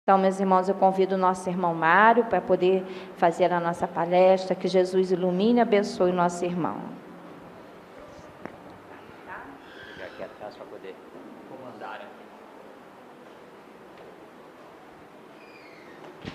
Então, meus irmãos, eu convido o nosso irmão Mário para poder fazer a nossa palestra. Que Jesus ilumine e abençoe o nosso irmão. Já aqui atrás para poder comandar aqui.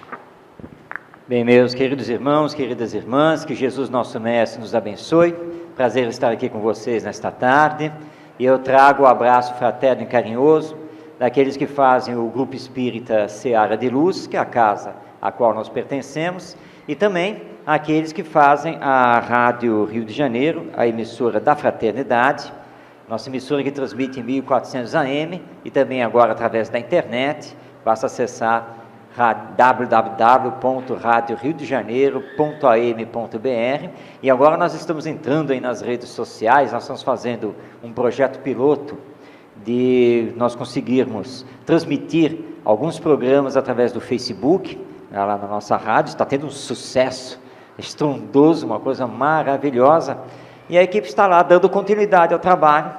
Bem, meus queridos irmãos, queridas irmãs, que Jesus, nosso Mestre, nos abençoe. Prazer estar aqui com vocês nesta tarde. E eu trago o abraço fraterno e carinhoso daqueles que fazem o Grupo Espírita Seara de Luz, que é a casa a qual nós pertencemos, e também aqueles que fazem a Rádio Rio de Janeiro, a emissora da Fraternidade, nossa emissora que transmite em 1400 AM, e também agora através da internet. Basta acessar www.radioriodejaneiro.am.br. E agora nós estamos entrando aí nas redes sociais. Nós estamos fazendo um projeto piloto de nós conseguirmos transmitir alguns programas através do Facebook, lá na nossa rádio. Está tendo um sucesso estrondoso, uma coisa maravilhosa, e a equipe está lá dando continuidade ao trabalho,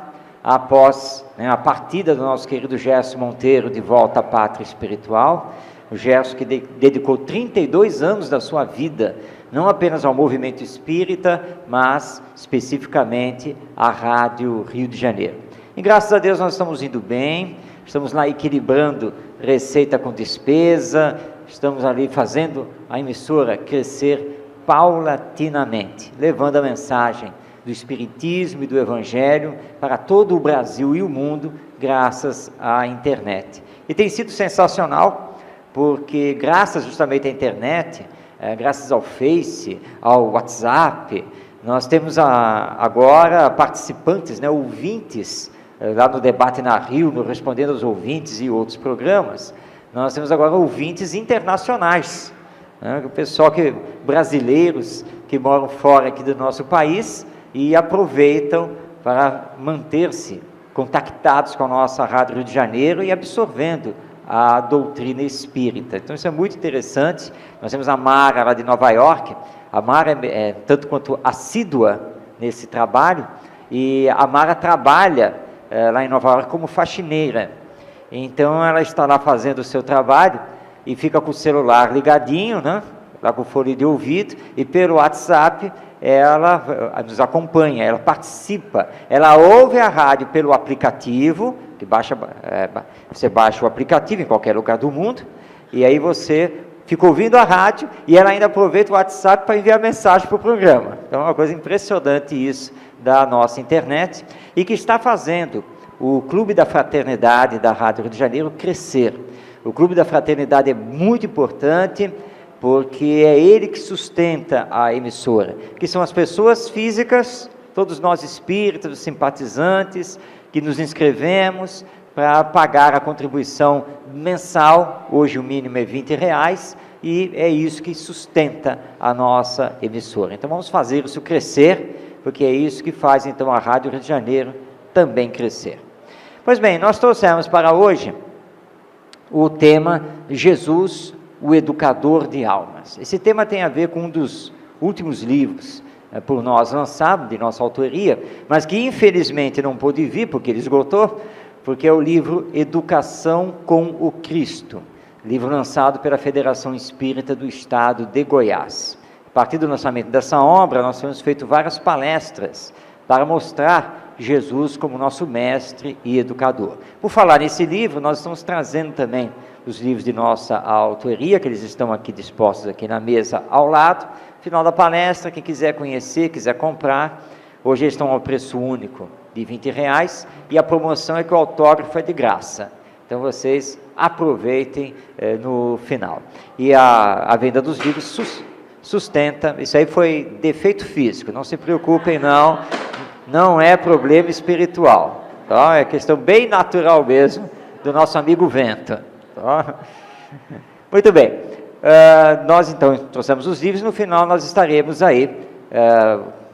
após a partida do nosso querido Gerson Monteiro de volta à pátria espiritual. O Gerson que dedicou 32 anos da sua vida, não apenas ao movimento espírita, mas especificamente à Rádio Rio de Janeiro. E graças a Deus nós estamos indo bem, estamos lá equilibrando receita com despesa, estamos ali fazendo a emissora crescer paulatinamente, levando a mensagem do Espiritismo e do Evangelho para todo o Brasil e o mundo, graças à internet. E tem sido sensacional, porque graças justamente à internet, graças ao Face, ao WhatsApp, nós temos agora participantes, ouvintes, lá no Debate na Rio, no Respondendo aos Ouvintes e outros programas. Nós temos agora ouvintes internacionais, o pessoal brasileiros que moram fora aqui do nosso país e aproveitam para manter-se contactados com a nossa Rádio Rio de Janeiro e absorvendo a doutrina espírita. Então isso é muito interessante. Nós temos a Mara lá de Nova York. A Mara é tanto quanto assídua nesse trabalho, e a Mara trabalha lá em Nova York como faxineira. Então ela está lá fazendo o seu trabalho e fica com o celular ligadinho, lá com o fone de ouvido, e pelo WhatsApp ela nos acompanha, ela participa, ela ouve a rádio pelo aplicativo, que você baixa o aplicativo em qualquer lugar do mundo, e aí você fica ouvindo a rádio, e ela ainda aproveita o WhatsApp para enviar mensagem para o programa. Então é uma coisa impressionante isso da nossa internet, e que está fazendo o Clube da Fraternidade da Rádio Rio de Janeiro crescer. O Clube da Fraternidade é muito importante, porque é ele que sustenta a emissora, que são as pessoas físicas, todos nós espíritas, os simpatizantes, que nos inscrevemos para pagar a contribuição mensal. Hoje o mínimo é R$20, e é isso que sustenta a nossa emissora. Então vamos fazer isso crescer, porque é isso que faz então a Rádio Rio de Janeiro também crescer. Pois bem, nós trouxemos para hoje o tema Jesus, o Educador de Almas. Esse tema tem a ver com um dos últimos livros por nós lançado, de nossa autoria, mas que infelizmente não pôde vir, porque ele esgotou, porque é o livro Educação com o Cristo, livro lançado pela Federação Espírita do Estado de Goiás. A partir do lançamento dessa obra, nós temos feito várias palestras para mostrar Jesus como nosso mestre e educador. Por falar nesse livro, nós estamos trazendo também os livros de nossa autoria, que eles estão aqui dispostos aqui na mesa ao lado. Final da palestra, quem quiser conhecer, quiser comprar, hoje eles estão ao preço único de R$20, e a promoção é que o autógrafo é de graça. Então vocês aproveitem no final. E a venda dos livros sustenta, isso aí foi defeito físico, não se preocupem não é problema espiritual, tá? É questão bem natural mesmo do nosso amigo vento. Tá? Muito bem, nós então trouxemos os livros. No final nós estaremos aí,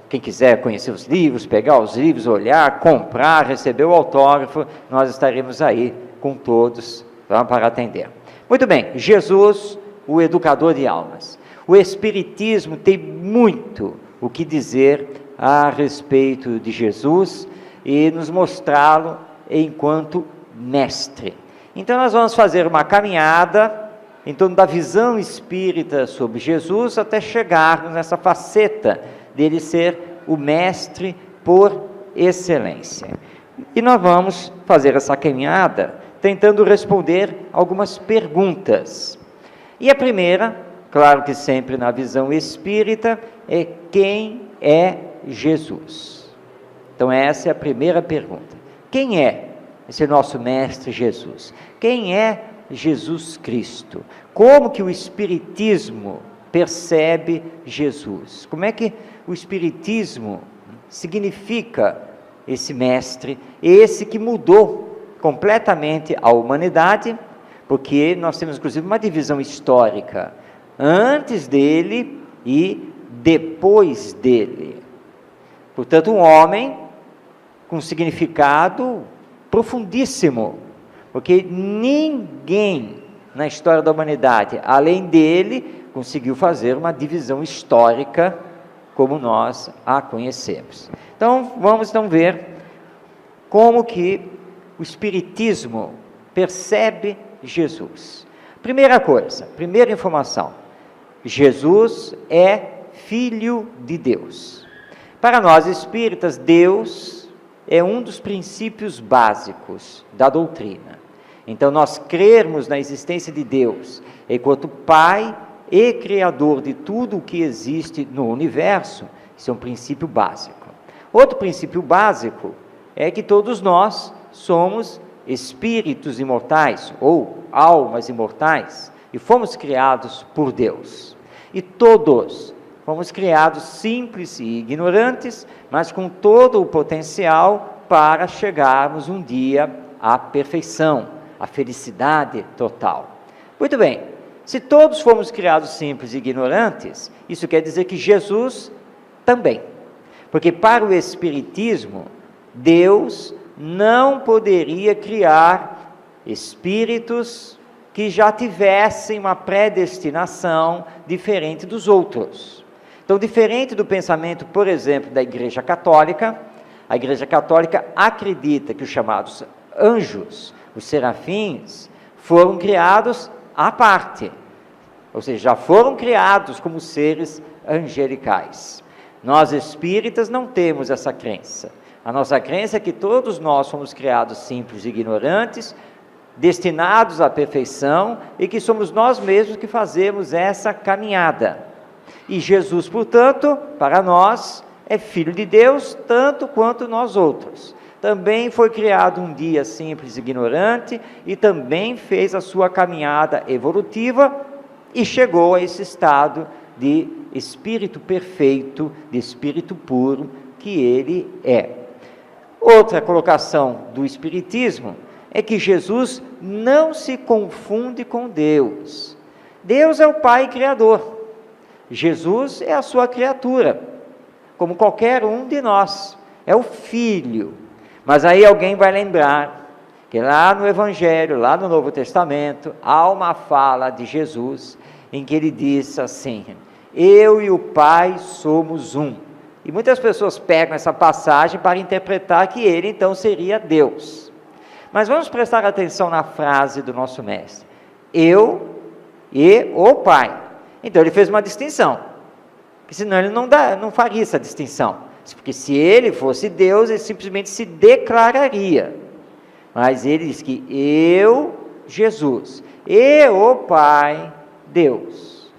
quem quiser conhecer os livros, pegar os livros, olhar, comprar, receber o autógrafo, nós estaremos aí com todos, tá, para atender. Muito bem, Jesus, o educador de almas. O Espiritismo tem muito o que dizer a respeito de Jesus e nos mostrá-lo enquanto mestre. Então nós vamos fazer uma caminhada em torno da visão espírita sobre Jesus, até chegarmos nessa faceta dele ser o mestre por excelência. E nós vamos fazer essa caminhada tentando responder algumas perguntas. E a primeira, claro que sempre na visão espírita, é: quem é Jesus? Então essa é a primeira pergunta. Quem é esse nosso mestre Jesus? Quem é Jesus Cristo? Como que o Espiritismo percebe Jesus? Como é que o Espiritismo significa esse mestre, esse que mudou completamente a humanidade, porque nós temos inclusive uma divisão histórica, antes dele e depois dele. Portanto, um homem com significado profundíssimo, porque ninguém na história da humanidade, além dele, conseguiu fazer uma divisão histórica como nós a conhecemos. Então, vamos ver como que o Espiritismo percebe Jesus. Primeira coisa, primeira informação: Jesus é Filho de Deus. Para nós espíritas, Deus é um dos princípios básicos da doutrina. Então, nós crermos na existência de Deus enquanto Pai e Criador de tudo o que existe no universo, isso é um princípio básico. Outro princípio básico é que todos nós somos espíritos imortais, ou almas imortais, e fomos criados por Deus. E todos fomos criados simples e ignorantes, mas com todo o potencial para chegarmos um dia à perfeição, à felicidade total. Muito bem, se todos fomos criados simples e ignorantes, isso quer dizer que Jesus também. Porque para o Espiritismo, Deus não poderia criar espíritos que já tivessem uma predestinação diferente dos outros. Então, diferente do pensamento, por exemplo, da Igreja Católica, a Igreja Católica acredita que os chamados anjos, os serafins, foram criados à parte, ou seja, já foram criados como seres angelicais. Nós espíritas não temos essa crença. A nossa crença é que todos nós fomos criados simples e ignorantes, destinados à perfeição, e que somos nós mesmos que fazemos essa caminhada. E Jesus, portanto, para nós, é Filho de Deus, tanto quanto nós outros. Também foi criado um dia simples e ignorante, e também fez a sua caminhada evolutiva, e chegou a esse estado de espírito perfeito, de espírito puro, que ele é. Outra colocação do Espiritismo é que Jesus não se confunde com Deus. Deus é o Pai Criador. Jesus é a sua criatura, como qualquer um de nós. É o Filho. Mas aí alguém vai lembrar que lá no Evangelho, lá no Novo Testamento, há uma fala de Jesus em que ele diz assim: eu e o Pai somos um. E muitas pessoas pegam essa passagem para interpretar que ele então seria Deus. Mas vamos prestar atenção na frase do nosso mestre: eu e o Pai. Então ele fez uma distinção, porque senão ele não faria essa distinção. Porque se ele fosse Deus, ele simplesmente se declararia. Mas ele diz que eu, Jesus, e o Pai, Deus,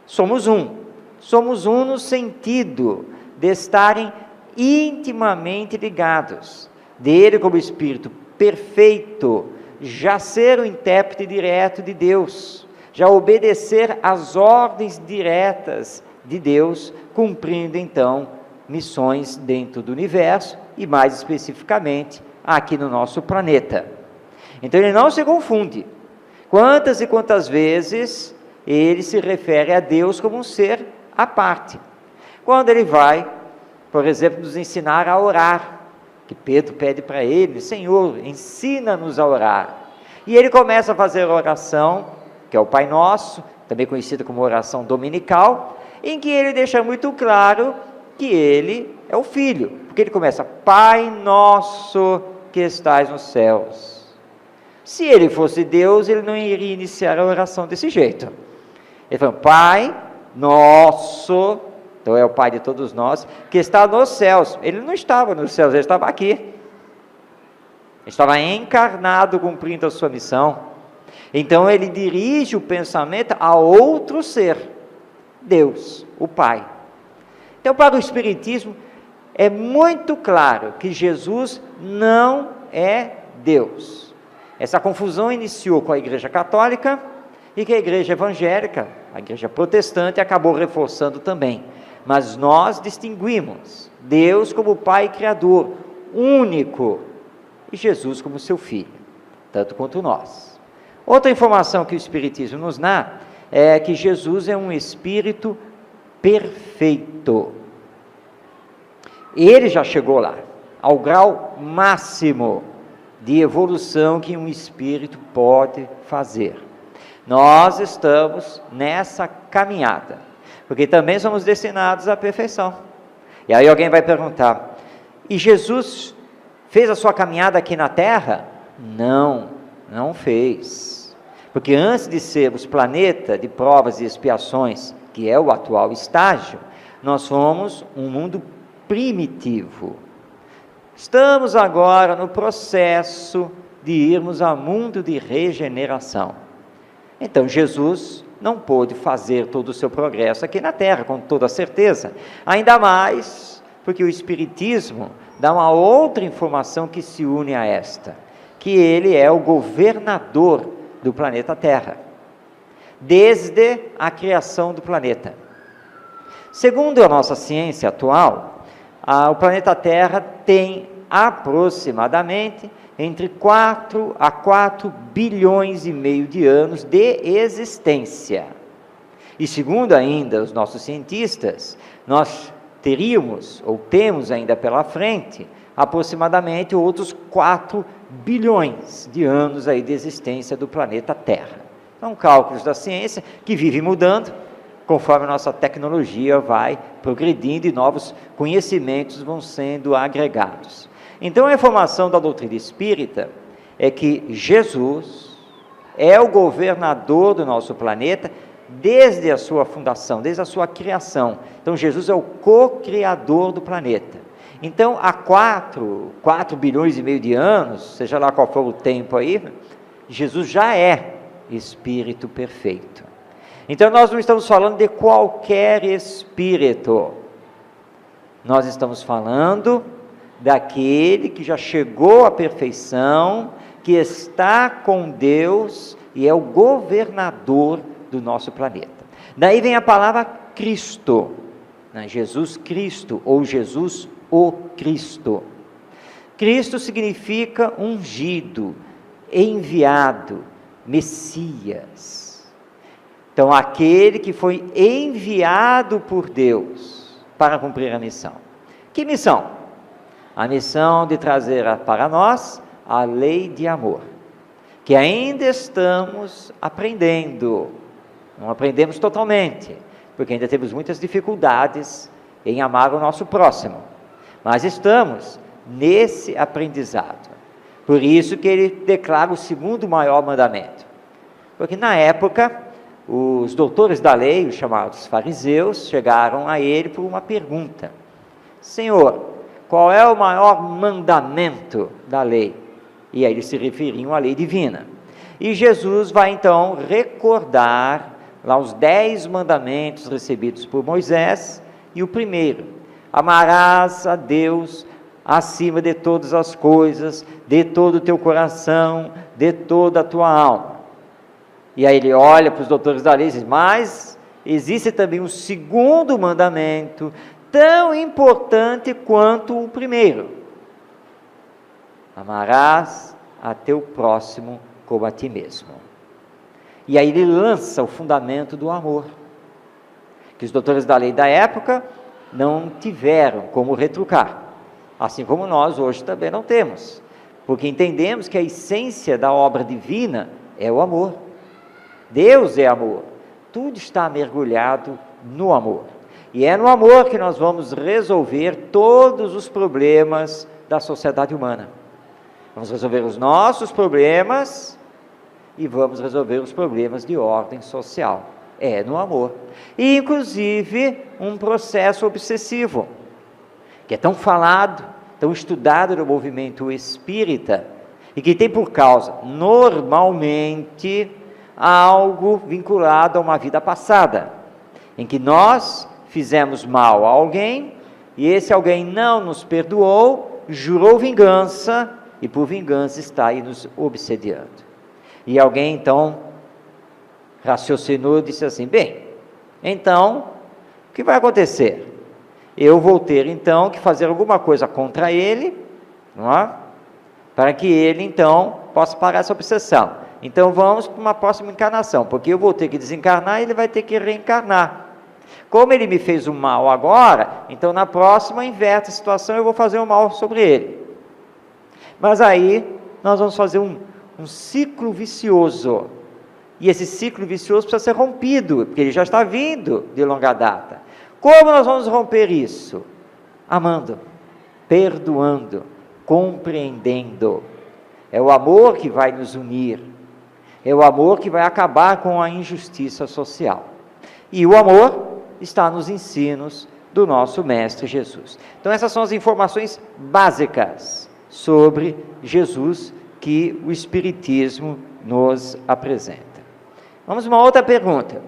somos um. Somos um no sentido de estarem intimamente ligados, dele como Espírito perfeito, já ser o intérprete direto de Deus, já obedecer às ordens diretas de Deus, cumprindo então missões dentro do universo e mais especificamente aqui no nosso planeta. Então ele não se confunde. Quantas e quantas vezes ele se refere a Deus como um ser à parte. Quando ele vai, por exemplo, nos ensinar a orar, que Pedro pede para ele: Senhor, ensina-nos a orar. E ele começa a fazer a oração, que é o Pai Nosso, também conhecido como oração dominical, em que ele deixa muito claro que ele é o Filho, porque ele começa: Pai Nosso que estais nos céus. Se ele fosse Deus, ele não iria iniciar a oração desse jeito. Ele falou: Pai nosso, então é o Pai de todos nós, que está nos céus. Ele não estava nos céus, ele estava aqui. Ele estava encarnado, cumprindo a sua missão. Então ele dirige o pensamento a outro ser, Deus, o Pai. Então, para o Espiritismo, é muito claro que Jesus não é Deus. Essa confusão iniciou com a Igreja Católica e que a Igreja Evangélica, a Igreja Protestante, acabou reforçando também. Mas nós distinguimos Deus como Pai Criador, único, e Jesus como seu Filho, tanto quanto nós. Outra informação que o Espiritismo nos dá é que Jesus é um Espírito perfeito. Ele já chegou lá, ao grau máximo de evolução que um espírito pode fazer. Nós estamos nessa caminhada, porque também somos destinados à perfeição. E aí alguém vai perguntar: e Jesus fez a sua caminhada aqui na Terra? Não, não fez. Porque antes de sermos planeta de provas e expiações, que é o atual estágio, nós somos um mundo primitivo. Estamos agora no processo de irmos ao mundo de regeneração. Então Jesus não pôde fazer todo o seu progresso aqui na Terra, com toda certeza. Ainda mais porque o Espiritismo dá uma outra informação que se une a esta, que ele é o governador do planeta Terra, desde a criação do planeta. Segundo a nossa ciência atual, o planeta Terra tem aproximadamente entre 4 a 4 bilhões e meio de anos de existência. E segundo ainda os nossos cientistas, nós teríamos, ou temos ainda pela frente, aproximadamente outros 4 bilhões de anos aí de existência do planeta Terra. São cálculos da ciência que vivem mudando, conforme a nossa tecnologia vai progredindo e novos conhecimentos vão sendo agregados. Então, a informação da doutrina espírita é que Jesus é o governador do nosso planeta desde a sua fundação, desde a sua criação. Então, Jesus é o co-criador do planeta. Então, há 4 bilhões e meio de anos, seja lá qual for o tempo aí, Jesus já é Espírito perfeito. Então, nós não estamos falando de qualquer espírito. Nós estamos falando daquele que já chegou à perfeição, que está com Deus e é o governador do nosso planeta. Daí vem a palavra Cristo, né? Jesus Cristo, ou Jesus o Cristo. Cristo significa ungido, enviado, Messias. Então, aquele que foi enviado por Deus para cumprir a missão. Que missão? A missão de trazer para nós a lei de amor, que ainda estamos aprendendo. Não aprendemos totalmente, porque ainda temos muitas dificuldades em amar o nosso próximo, mas estamos nesse aprendizado. Por isso que ele declara o segundo maior mandamento, porque na época os doutores da lei, os chamados fariseus, chegaram a ele por uma pergunta: Senhor, qual é o maior mandamento da lei? E aí eles se referiam à lei divina. E Jesus vai então recordar lá os 10 mandamentos recebidos por Moisés, e o primeiro: amarás a Deus acima de todas as coisas, de todo o teu coração, de toda a tua alma. E aí ele olha para os doutores da lei e diz: mas existe também um segundo mandamento, tão importante quanto o primeiro: amarás a teu próximo como a ti mesmo. E aí ele lança o fundamento do amor, que os doutores da lei da época não tiveram como retrucar, assim como nós hoje também não temos, porque entendemos que a essência da obra divina é o amor. Deus é amor, tudo está mergulhado no amor. E é no amor que nós vamos resolver todos os problemas da sociedade humana. Vamos resolver os nossos problemas e vamos resolver os problemas de ordem social. É no amor. E, inclusive, um processo obsessivo, que é tão falado, tão estudado no movimento espírita, e que tem por causa, normalmente, algo vinculado a uma vida passada, em que nós fizemos mal a alguém, e esse alguém não nos perdoou, jurou vingança, e por vingança está aí nos obsediando. E alguém então raciocinou e disse assim: bem, então, o que vai acontecer? Eu vou ter então que fazer alguma coisa contra ele, não é? Para que ele então possa parar essa obsessão. Então vamos para uma próxima encarnação, porque eu vou ter que desencarnar e ele vai ter que reencarnar. Como ele me fez o mal agora, então na próxima inverte a situação, eu vou fazer o mal sobre ele. Mas aí nós vamos fazer um ciclo vicioso, e esse ciclo vicioso precisa ser rompido, porque ele já está vindo de longa data. Como nós vamos romper isso? Amando, perdoando, compreendendo. É o amor que vai nos unir, é o amor que vai acabar com a injustiça social. E o amor está nos ensinos do nosso Mestre Jesus. Então essas são as informações básicas sobre Jesus que o Espiritismo nos apresenta. Vamos a uma outra pergunta.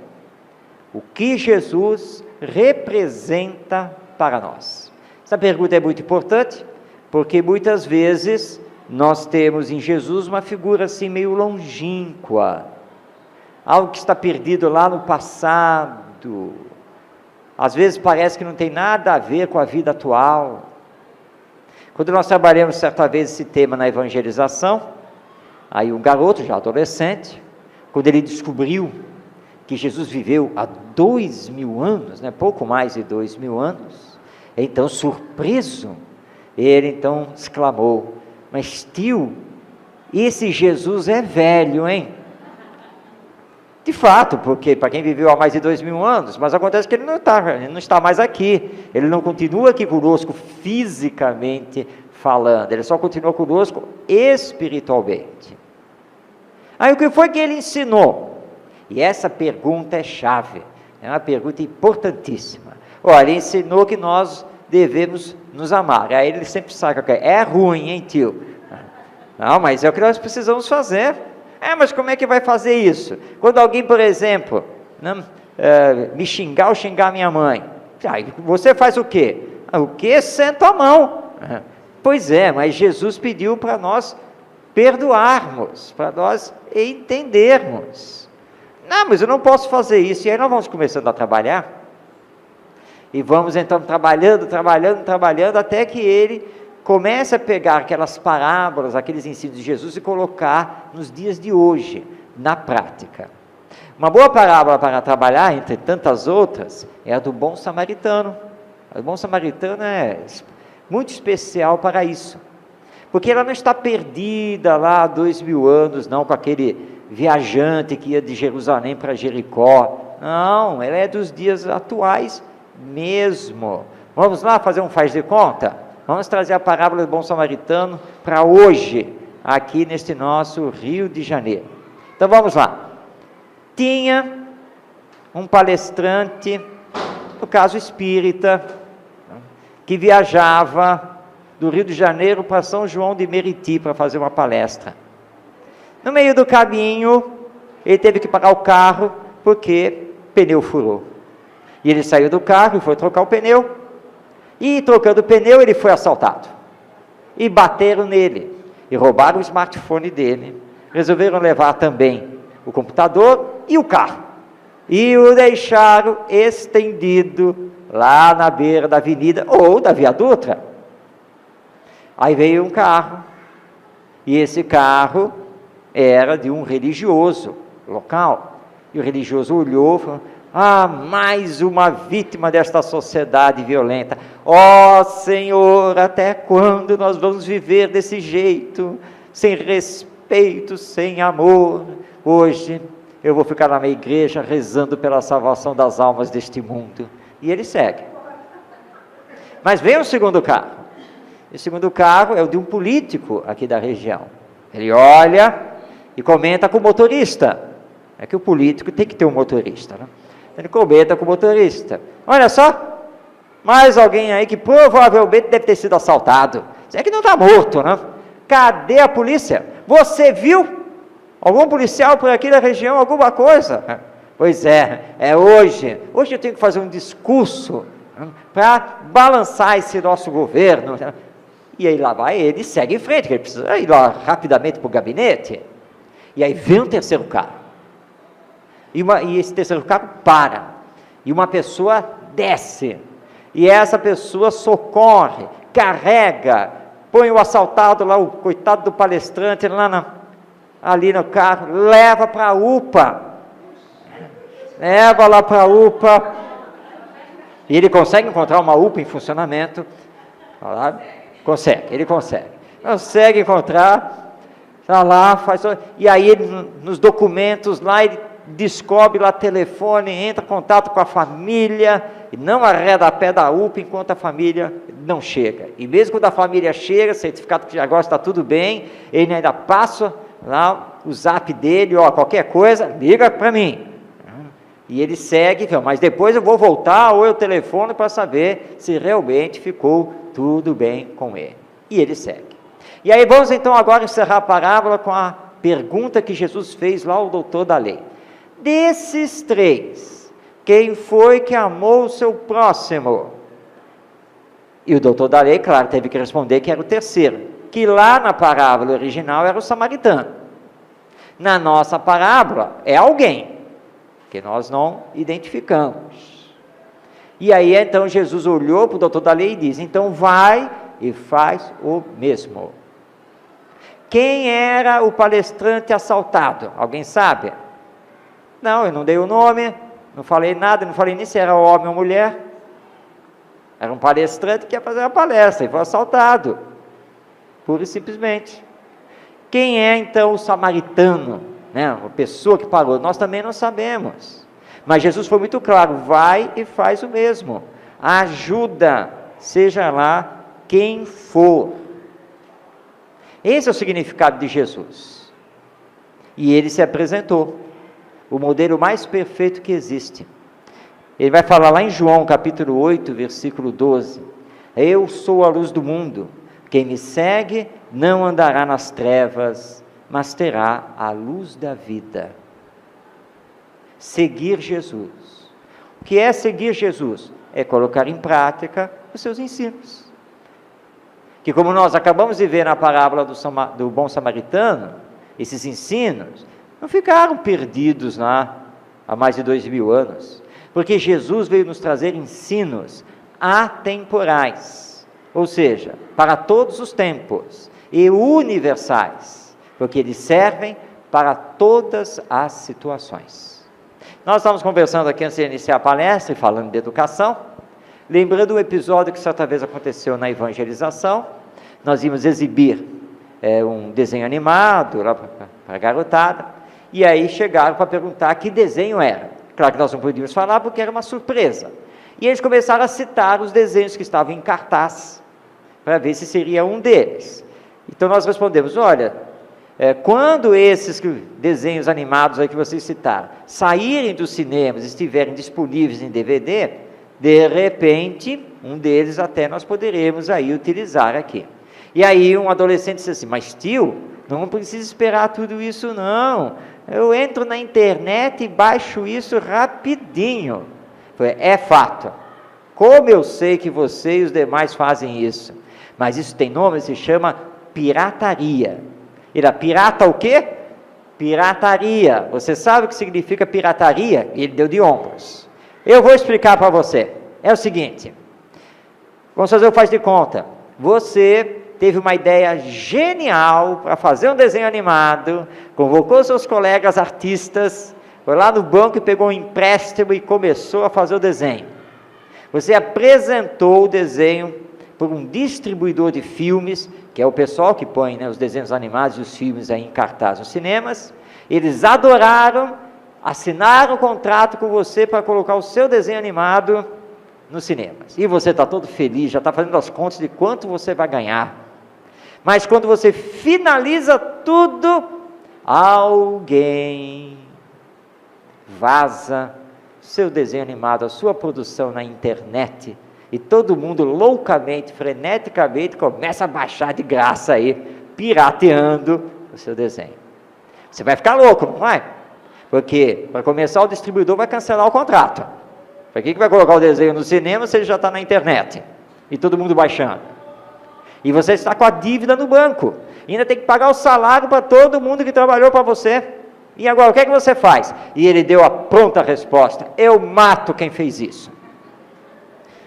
O que Jesus representa para nós? Essa pergunta é muito importante, porque muitas vezes nós temos em Jesus uma figura assim meio longínqua, algo que está perdido lá no passado, às vezes parece que não tem nada a ver com a vida atual. Quando nós trabalhamos certa vez esse tema na evangelização, aí um garoto, já adolescente, quando ele descobriu que Jesus viveu há 2000 anos, né, pouco mais de 2000 anos, então surpreso, ele então exclamou: mas tio, esse Jesus é velho, hein? De fato, porque para quem viveu há mais de 2000 anos, mas acontece que ele não está mais aqui, ele não continua aqui conosco fisicamente falando, ele só continua conosco espiritualmente. Aí o que foi que ele ensinou? E essa pergunta é chave, é uma pergunta importantíssima. Olha, ele ensinou que nós devemos nos amar. Aí ele sempre saca, é ruim, hein, tio? Não, mas é o que nós precisamos fazer. Mas como é que vai fazer isso? Quando alguém, por exemplo, me xingar ou xingar minha mãe, você faz o quê? O quê? Senta a mão. Pois é, mas Jesus pediu para nós perdoarmos, para nós entendermos. Não, mas eu não posso fazer isso. E aí nós vamos começando a trabalhar, e vamos então trabalhando, até que ele comece a pegar aquelas parábolas, aqueles ensinos de Jesus e colocar nos dias de hoje, na prática. Uma boa parábola para trabalhar, entre tantas outras, é a do bom samaritano. A do bom samaritano é muito especial para isso, porque ela não está perdida lá há 2000 anos, não, com aquele viajante que ia de Jerusalém para Jericó. Não, ela é dos dias atuais mesmo. Vamos lá fazer um faz de conta? Vamos trazer a parábola do bom samaritano para hoje, aqui neste nosso Rio de Janeiro. Então vamos lá. Tinha um palestrante, no caso espírita, que viajava do Rio de Janeiro para São João de Meriti para fazer uma palestra. No meio do caminho, ele teve que parar o carro porque o pneu furou. E ele saiu do carro e foi trocar o pneu. E trocando o pneu, ele foi assaltado. E bateram nele. E roubaram o smartphone dele. Resolveram levar também o computador e o carro. E o deixaram estendido lá na beira da avenida ou da Via Dutra. Aí veio um carro. E esse carro era de um religioso local. E o religioso olhou e falou: mais uma vítima desta sociedade violenta. Senhor, até quando nós vamos viver desse jeito, sem respeito, sem amor? Hoje eu vou ficar na minha igreja rezando pela salvação das almas deste mundo. E ele segue. Mas vem o segundo carro, E o segundo carro é o de um político aqui da região. Ele olha e comenta com o motorista. É que o político tem que ter um motorista, né? Ele comenta com o motorista. Olha só, mais alguém aí que provavelmente deve ter sido assaltado. Isso é que não está morto, né? Cadê a polícia? Você viu algum policial por aqui na região, alguma coisa? Pois é hoje. Hoje eu tenho que fazer um discurso para balançar esse nosso governo. E aí lá vai ele e segue em frente, que ele precisa ir lá rapidamente para o gabinete. E aí vem um terceiro carro. E esse terceiro carro para. E uma pessoa desce. E essa pessoa socorre, carrega, põe o assaltado lá, o coitado do palestrante ali no carro, leva para a UPA. Leva lá para a UPA. E ele consegue encontrar uma UPA em funcionamento. Ele consegue encontrar, está lá, e aí ele, nos documentos lá, ele descobre lá telefone, entra em contato com a família, e não arreda a pé da UPA enquanto a família não chega. E mesmo quando a família chega, certificado que agora está tudo bem, ele ainda passa lá o zap dele, qualquer coisa, liga para mim. E ele segue, mas depois eu vou voltar ou eu telefono para saber se realmente ficou tudo bem com ele. E ele segue. E aí vamos então agora encerrar a parábola com a pergunta que Jesus fez lá ao doutor da lei. Desses três, quem foi que amou o seu próximo? E o doutor da lei, claro, teve que responder que era o terceiro, que lá na parábola original era o samaritano. Na nossa parábola é alguém que nós não identificamos. E aí então Jesus olhou para o doutor da lei e diz, então vai e faz o mesmo. Quem era o palestrante assaltado? Alguém sabe? Não, eu não dei o nome, não falei nada, não falei nem se era homem ou mulher. Era um palestrante que ia fazer uma palestra e foi assaltado, pura e simplesmente. Quem é então o samaritano? A pessoa que parou, nós também não sabemos. Mas Jesus foi muito claro, vai e faz o mesmo. Ajuda, seja lá quem for. Esse é o significado de Jesus. E ele se apresentou, o modelo mais perfeito que existe. Ele vai falar lá em João, capítulo 8, versículo 12. Eu sou a luz do mundo. Quem me segue não andará nas trevas, mas terá a luz da vida. Seguir Jesus. O que é seguir Jesus? É colocar em prática os seus ensinos. Que como nós acabamos de ver na parábola do bom samaritano, esses ensinos não ficaram perdidos lá há mais de 2000 anos. Porque Jesus veio nos trazer ensinos atemporais, ou seja, para todos os tempos, e universais, porque eles servem para todas as situações. Nós estávamos conversando aqui antes de iniciar a palestra, e falando de educação, lembrando um episódio que certa vez aconteceu na evangelização. Nós íamos exibir um desenho animado lá para a garotada, e aí chegaram para perguntar que desenho era. Claro que nós não podíamos falar porque era uma surpresa. E eles começaram a citar os desenhos que estavam em cartaz, para ver se seria um deles. Então nós respondemos, olha, quando esses desenhos animados aí que vocês citaram, saírem dos cinemas, estiverem disponíveis em DVD, de repente, um deles até nós poderemos aí utilizar aqui. E aí um adolescente disse assim, mas tio, não precisa esperar tudo isso não, eu entro na internet e baixo isso rapidinho. É fato, como eu sei que você e os demais fazem isso, mas isso tem nome, se chama pirataria. Ele pirata o quê? Pirataria. Você sabe o que significa pirataria? Ele deu de ombros. Eu vou explicar para você. É o seguinte, vamos fazer o faz de conta. Você teve uma ideia genial para fazer um desenho animado, convocou seus colegas artistas, foi lá no banco e pegou um empréstimo e começou a fazer o desenho. Você apresentou o desenho por um distribuidor de filmes, que é o pessoal que põe os desenhos animados e os filmes aí em cartaz nos cinemas. Eles adoraram, assinaram um contrato com você para colocar o seu desenho animado nos cinemas. E você está todo feliz, já está fazendo as contas de quanto você vai ganhar. Mas quando você finaliza tudo, alguém vaza seu desenho animado, a sua produção na internet, e todo mundo loucamente, freneticamente começa a baixar de graça aí, pirateando o seu desenho. Você vai ficar louco, não vai? Porque, para começar, o distribuidor vai cancelar o contrato. Para que vai colocar o desenho no cinema se ele já está na internet? E todo mundo baixando. E você está com a dívida no banco. E ainda tem que pagar o salário para todo mundo que trabalhou para você. E agora, o que é que você faz? E ele deu a pronta resposta: eu mato quem fez isso.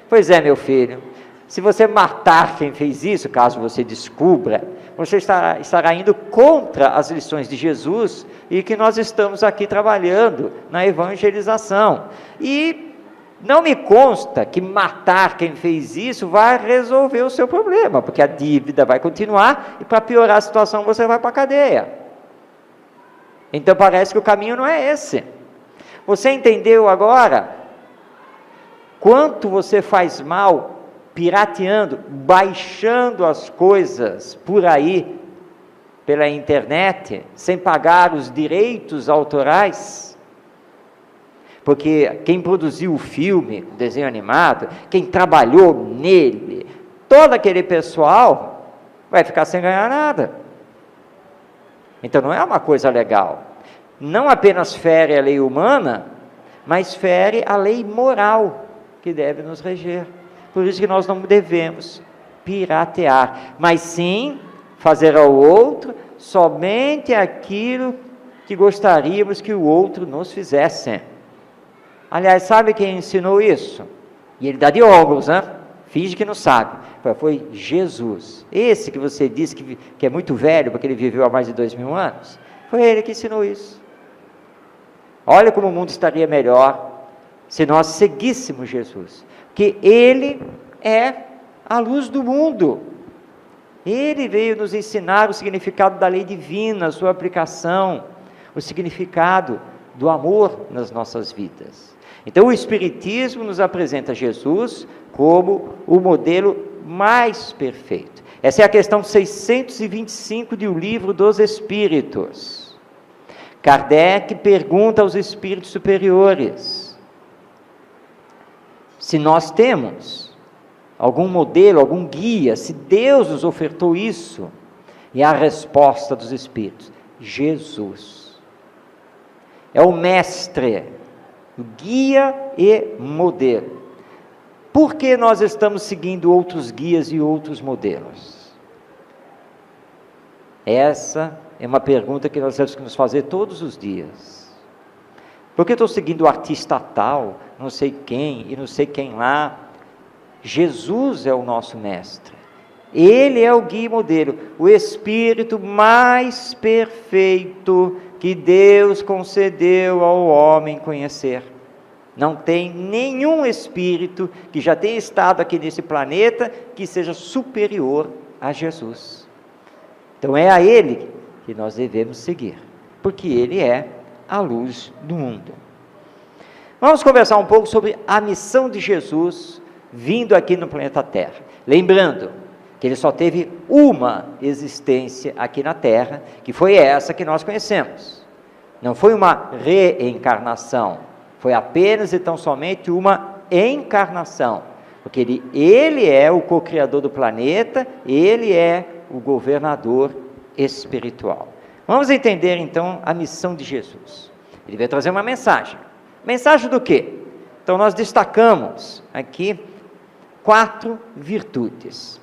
Pois é, meu filho, se você matar quem fez isso, caso você descubra, você estará indo contra as lições de Jesus e que nós estamos aqui trabalhando na evangelização. E não me consta que matar quem fez isso vai resolver o seu problema, porque a dívida vai continuar e para piorar a situação você vai para a cadeia. Então parece que o caminho não é esse. Você entendeu agora quanto você faz mal pirateando, baixando as coisas por aí, pela internet, sem pagar os direitos autorais? Porque quem produziu o filme, o desenho animado, quem trabalhou nele, todo aquele pessoal vai ficar sem ganhar nada. Então não é uma coisa legal. Não apenas fere a lei humana, mas fere a lei moral que deve nos reger. Por isso que nós não devemos piratear, mas sim fazer ao outro somente aquilo que gostaríamos que o outro nos fizesse. Aliás, sabe quem ensinou isso? E ele dá de óculos, né? Finge que não sabe. Foi Jesus. Esse que você disse que é muito velho, porque ele viveu há mais de 2000 anos. Foi ele que ensinou isso. Olha como o mundo estaria melhor se nós seguíssemos Jesus. Porque ele é a luz do mundo. Ele veio nos ensinar o significado da lei divina, a sua aplicação, o significado do amor nas nossas vidas. Então o Espiritismo nos apresenta Jesus como o modelo mais perfeito. Essa é a questão 625 de O Livro dos Espíritos. Kardec pergunta aos espíritos superiores se nós temos algum modelo, algum guia, se Deus nos ofertou isso. E a resposta dos espíritos: Jesus é o mestre, o guia e modelo. Por que nós estamos seguindo outros guias e outros modelos? Essa é uma pergunta que nós temos que nos fazer todos os dias. Por que estou seguindo o artista tal, não sei quem e não sei quem lá? Jesus é o nosso mestre. Ele é o guia e modelo, o Espírito mais perfeito que Deus concedeu ao homem conhecer. Não tem nenhum espírito que já tenha estado aqui nesse planeta que seja superior a Jesus. Então é a Ele que nós devemos seguir, porque Ele é a luz do mundo. Vamos conversar um pouco sobre a missão de Jesus vindo aqui no planeta Terra. Lembrando que Ele só teve uma existência aqui na Terra, que foi essa que nós conhecemos. Não foi uma reencarnação, foi apenas e tão somente uma encarnação, porque ele é o co-criador do planeta, Ele é o governador espiritual. Vamos entender então a missão de Jesus. Ele veio trazer uma mensagem. Mensagem do quê? Então nós destacamos aqui 4 virtudes.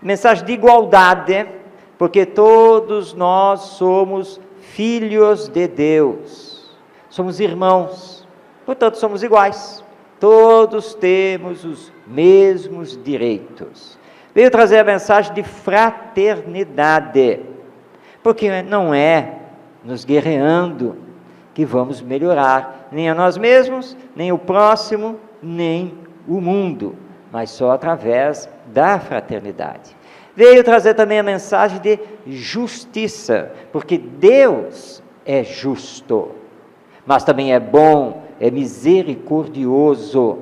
Mensagem de igualdade, porque todos nós somos filhos de Deus, somos irmãos, portanto somos iguais, todos temos os mesmos direitos. Veio trazer a mensagem de fraternidade, porque não é nos guerreando que vamos melhorar, nem a nós mesmos, nem o próximo, nem o mundo, mas só através da fraternidade. Veio trazer também a mensagem de justiça, porque Deus é justo, mas também é bom, é misericordioso.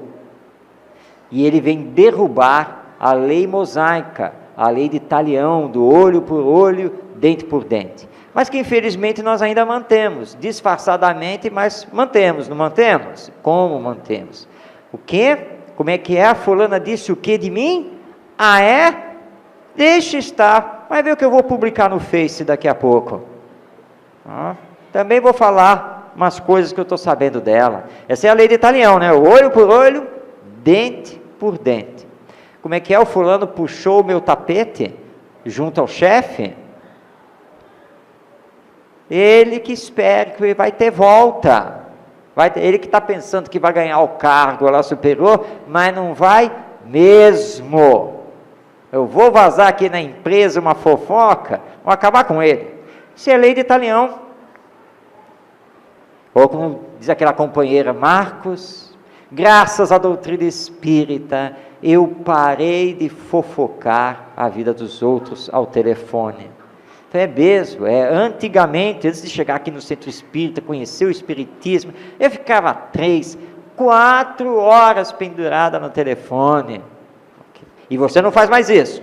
E ele vem derrubar a lei mosaica, a lei de talião, do olho por olho, dente por dente. Mas que infelizmente nós ainda mantemos, disfarçadamente, mas mantemos, não mantemos? Como mantemos? O quê? Como é que é? A fulana disse o que de mim? Ah, é? Deixa estar, vai ver o que eu vou publicar no Face daqui a pouco. Também vou falar umas coisas que eu estou sabendo dela. Essa é a lei de talião, né? Olho por olho, dente por dente. Como é que é? O fulano puxou o meu tapete junto ao chefe? Ele que espera que vai ter volta. Ele que está pensando que vai ganhar o cargo lá superior, mas não vai mesmo. Eu vou vazar aqui na empresa uma fofoca, vou acabar com ele. Isso é lei de talião. Ou como diz aquela companheira, Marcos, graças à doutrina espírita, eu parei de fofocar a vida dos outros ao telefone. Então é mesmo, antigamente, antes de chegar aqui no centro espírita, conhecer o espiritismo, eu ficava 3, 4 horas pendurada no telefone. E você não faz mais isso?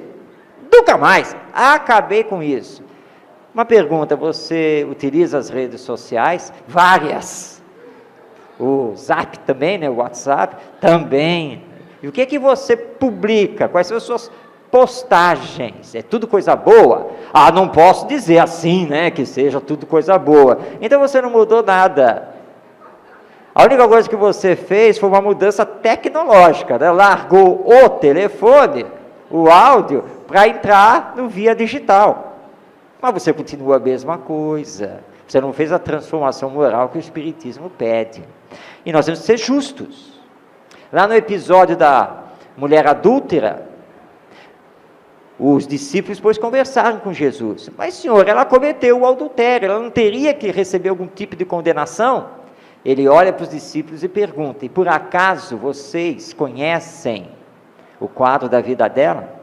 Nunca mais, acabei com isso. Uma pergunta, você utiliza as redes sociais? Várias. O Zap também, né? O WhatsApp também. E o que é que você publica? Quais são as suas postagens? É tudo coisa boa? Ah, não posso dizer assim, né? Que seja tudo coisa boa. Então você não mudou nada. A única coisa que você fez foi uma mudança tecnológica, né? Largou o telefone, o áudio, para entrar no via digital. Mas você continua a mesma coisa. Você não fez a transformação moral que o Espiritismo pede. E nós temos que ser justos. Lá no episódio da mulher adúltera, os discípulos depois conversaram com Jesus. Mas, Senhor, ela cometeu o adultério, ela não teria que receber algum tipo de condenação? Ele olha para os discípulos e pergunta, e por acaso vocês conhecem o quadro da vida dela?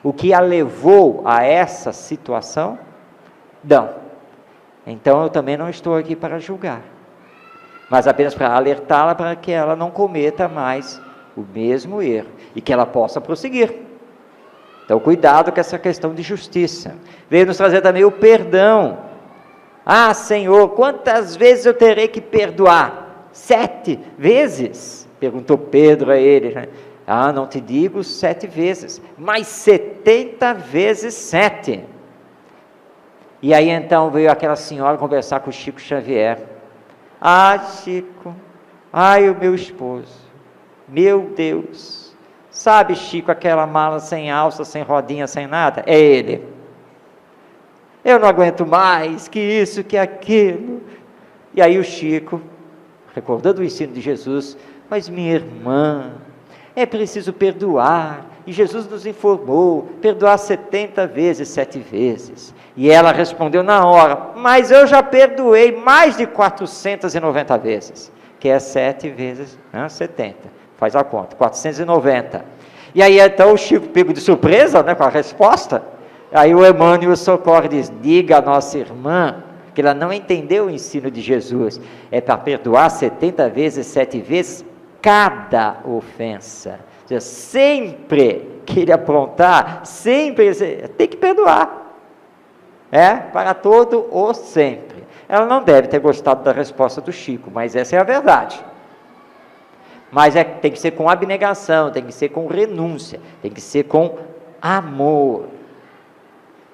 O que a levou a essa situação? Não. Então eu também não estou aqui para julgar, mas apenas para alertá-la para que ela não cometa mais o mesmo erro, e que ela possa prosseguir. Então cuidado com essa questão de justiça. Veio nos trazer também o perdão. Ah, Senhor, quantas vezes eu terei que perdoar? 7 vezes? Perguntou Pedro a ele, né? Ah, não te digo 7 vezes, mas 70 vezes 7. E aí então veio aquela senhora conversar com o Chico Xavier. Ah, Chico, ai o meu esposo, meu Deus, sabe, Chico, aquela mala sem alça, sem rodinha, sem nada? É ele. Eu não aguento mais, que isso, que aquilo. E aí o Chico, recordando o ensino de Jesus, mas minha irmã, é preciso perdoar, e Jesus nos informou, perdoar 70 vezes, 7 vezes, e ela respondeu na hora, mas eu já perdoei mais de 490 vezes, que é 7 vezes 70, faz a conta, 490, e aí então o Chico pego de surpresa, né, com a resposta, aí o Emmanuel socorre e diz, diga a nossa irmã, que ela não entendeu o ensino de Jesus, é para perdoar 70 vezes, 7 vezes, cada ofensa, ou seja, sempre que ele aprontar, sempre tem que perdoar, para todo o sempre. Ela não deve ter gostado da resposta do Chico, mas essa é a verdade. Mas tem que ser com abnegação, tem que ser com renúncia, tem que ser com amor,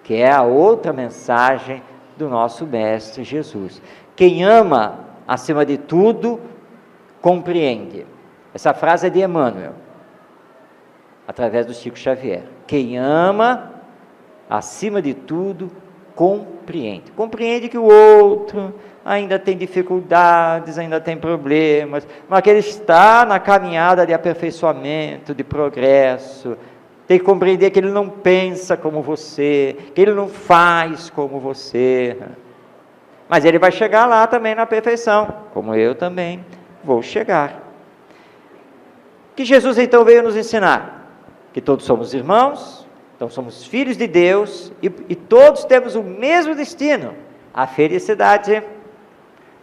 que é a outra mensagem do nosso Mestre Jesus. Quem ama, acima de tudo, compreende. Essa frase é de Emmanuel, através do Chico Xavier. Quem ama, acima de tudo, compreende. Compreende que o outro ainda tem dificuldades, ainda tem problemas, mas que ele está na caminhada de aperfeiçoamento, de progresso. Tem que compreender que ele não pensa como você, que ele não faz como você. Mas ele vai chegar lá também na perfeição, como eu também vou chegar. Que Jesus então veio nos ensinar? Que todos somos irmãos, então somos filhos de Deus, e todos temos o mesmo destino, a felicidade,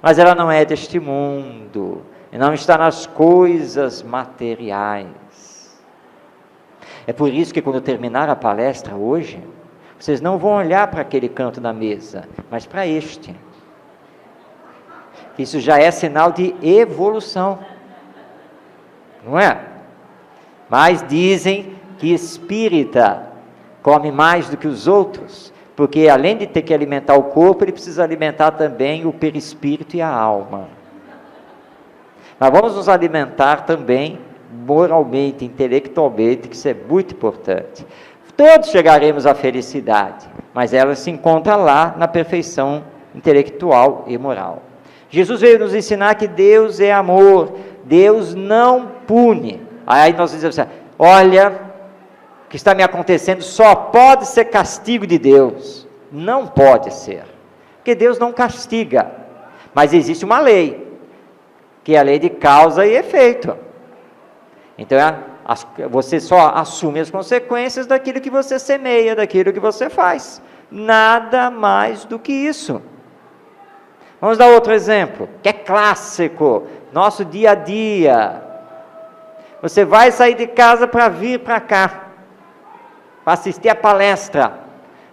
mas ela não é deste mundo, e não está nas coisas materiais. É por isso que quando terminar a palestra hoje, vocês não vão olhar para aquele canto da mesa, mas para este. Isso já é sinal de evolução, não é? Mas dizem que espírita come mais do que os outros, porque além de ter que alimentar o corpo, ele precisa alimentar também o perispírito e a alma. Nós vamos nos alimentar também moralmente, intelectualmente, que isso é muito importante. Todos chegaremos à felicidade, mas ela se encontra lá na perfeição intelectual e moral. Jesus veio nos ensinar que Deus é amor, Deus não pune. Aí nós dizemos assim, olha, o que está me acontecendo só pode ser castigo de Deus. Não pode ser, porque Deus não castiga, mas existe uma lei, que é a lei de causa e efeito. Então, você só assume as consequências daquilo que você semeia, daquilo que você faz. Nada mais do que isso. Vamos dar outro exemplo, que é clássico, nosso dia a dia. Você vai sair de casa para vir para cá, para assistir a palestra,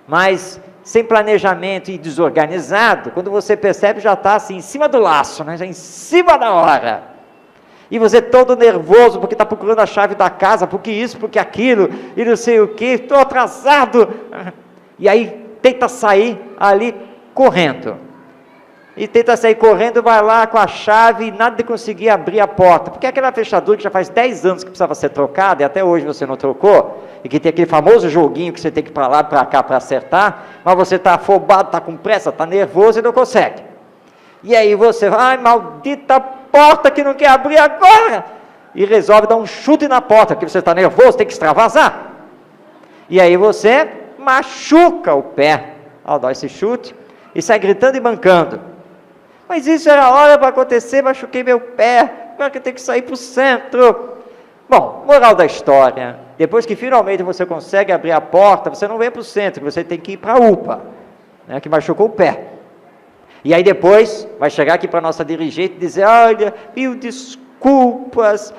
mas sem planejamento e desorganizado, quando você percebe já está assim, em cima do laço, né? Já em cima da hora. E você todo nervoso, porque está procurando a chave da casa, porque isso, porque aquilo, e não sei o que, estou atrasado. E aí tenta sair ali correndo. E tenta sair correndo, vai lá com a chave e nada de conseguir abrir a porta. Porque aquela fechadura que já faz 10 anos que precisava ser trocada, e até hoje você não trocou, e que tem aquele famoso joguinho que você tem que ir para lá, para cá, para acertar, mas você está afobado, está com pressa, está nervoso e não consegue. E aí você, ai, maldita porta que não quer abrir agora! E resolve dar um chute na porta, porque você está nervoso, tem que extravasar. E aí você machuca o pé ao dar esse chute, e sai gritando e mancando. Mas isso era a hora para acontecer, machuquei meu pé, agora que eu tenho que sair para o centro. Bom, moral da história, depois que finalmente você consegue abrir a porta, você não vem para o centro, você tem que ir para a UPA, né, que machucou o pé. E aí depois vai chegar aqui para a nossa dirigente e dizer, olha, mil desculpas,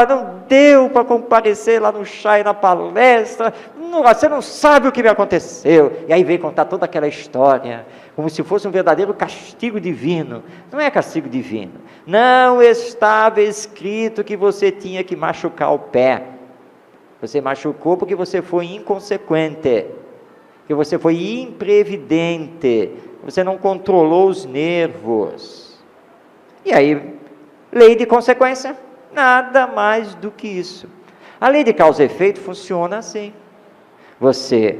não deu para comparecer lá no chá e na palestra, você não sabe o que me aconteceu. E aí vem contar toda aquela história, como se fosse um verdadeiro castigo divino. Não é castigo divino. Não estava escrito que você tinha que machucar o pé. Você machucou porque você foi inconsequente, que você foi imprevidente, você não controlou os nervos. E aí, lei de consequência, nada mais do que isso. A lei de causa e efeito funciona assim. Você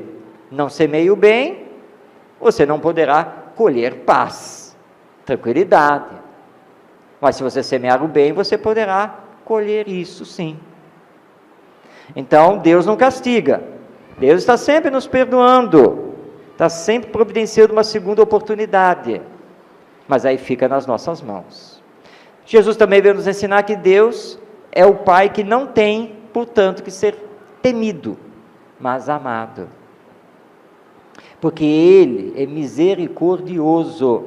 não semeia o bem, você não poderá colher paz, tranquilidade. Mas se você semear o bem, você poderá colher isso sim. Então, Deus não castiga. Deus está sempre nos perdoando. Está sempre providenciando uma segunda oportunidade. Mas aí fica nas nossas mãos. Jesus também veio nos ensinar que Deus é o Pai que não tem, portanto, que ser temido, mas amado. Porque Ele é misericordioso.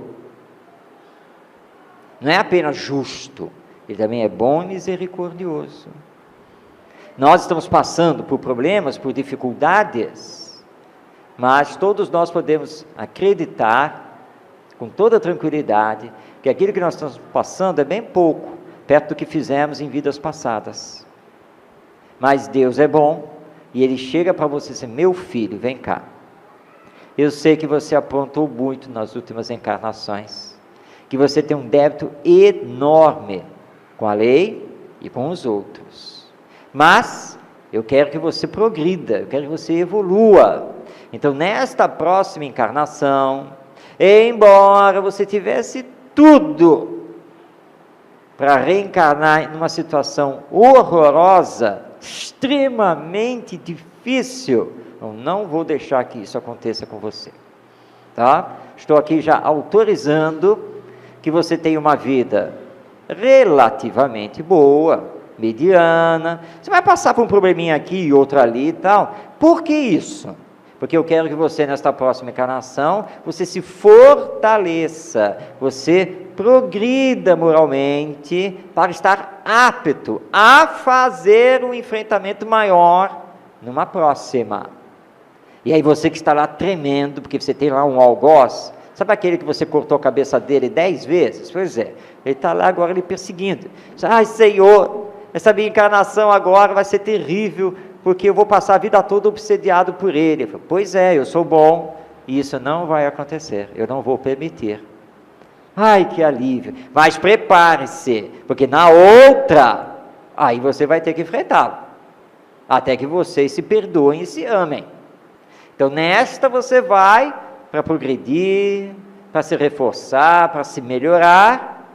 Não é apenas justo, Ele também é bom e misericordioso. Nós estamos passando por problemas, por dificuldades, mas todos nós podemos acreditar, com toda tranquilidade, que aquilo que nós estamos passando é bem pouco, perto do que fizemos em vidas passadas. Mas Deus é bom, e Ele chega para você e diz, meu filho, vem cá. Eu sei que você aprontou muito nas últimas encarnações, que você tem um débito enorme com a lei e com os outros. Mas eu quero que você progrida, eu quero que você evolua. Então, nesta próxima encarnação, embora você tivesse tudo para reencarnar numa situação horrorosa, extremamente difícil, eu não vou deixar que isso aconteça com você, tá? Estou aqui já autorizando que você tenha uma vida relativamente boa, mediana. Você vai passar por um probleminha aqui e outro ali e tal. Por que isso? Porque eu quero que você, nesta próxima encarnação, você se fortaleça, você progrida moralmente para estar apto a fazer um enfrentamento maior numa próxima. E aí você que está lá tremendo, porque você tem lá um algoz, sabe aquele que você cortou a cabeça dele 10 vezes? Pois é, ele está lá agora lhe perseguindo. Ai, Senhor, essa minha encarnação agora vai ser terrível, porque eu vou passar a vida toda obsediado por ele. Eu falo, pois é, eu sou bom, e isso não vai acontecer, eu não vou permitir. Ai, que alívio, mas prepare-se, porque na outra, aí você vai ter que enfrentá-lo, até que vocês se perdoem e se amem. Então nesta você vai para progredir, para se reforçar, para se melhorar,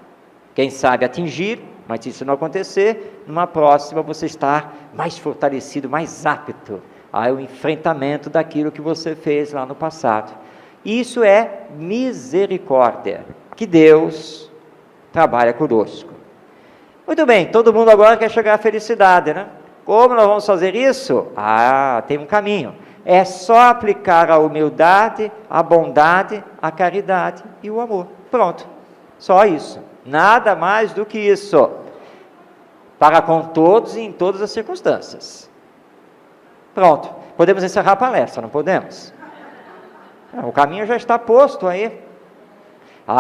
quem sabe atingir, mas se isso não acontecer, numa próxima você está mais fortalecido, mais apto ao enfrentamento daquilo que você fez lá no passado. Isso é misericórdia, que Deus trabalha conosco. Muito bem, todo mundo agora quer chegar à felicidade, né? Como nós vamos fazer isso? Tem um caminho. É só aplicar a humildade, a bondade, a caridade e o amor. Pronto, só isso. Nada mais do que isso. Para com todos e em todas as circunstâncias. Pronto, podemos encerrar a palestra, não podemos? O caminho já está posto aí.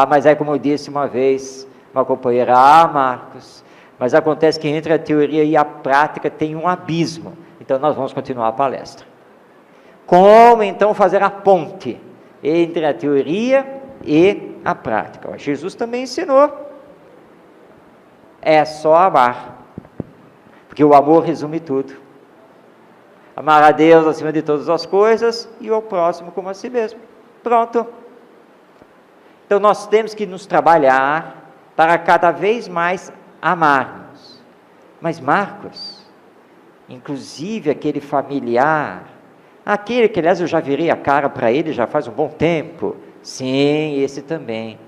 Mas é como eu disse uma vez, uma companheira, Marcos, mas acontece que entre a teoria e a prática tem um abismo. Então nós vamos continuar a palestra. Como então fazer a ponte entre a teoria e a prática? Jesus também ensinou. É só amar, porque o amor resume tudo. Amar a Deus acima de todas as coisas e ao próximo como a si mesmo. Pronto. Então nós temos que nos trabalhar para cada vez mais amarmos. Mas Marcos, inclusive aquele familiar, aquele que aliás eu já virei a cara para ele já faz um bom tempo, sim, esse também.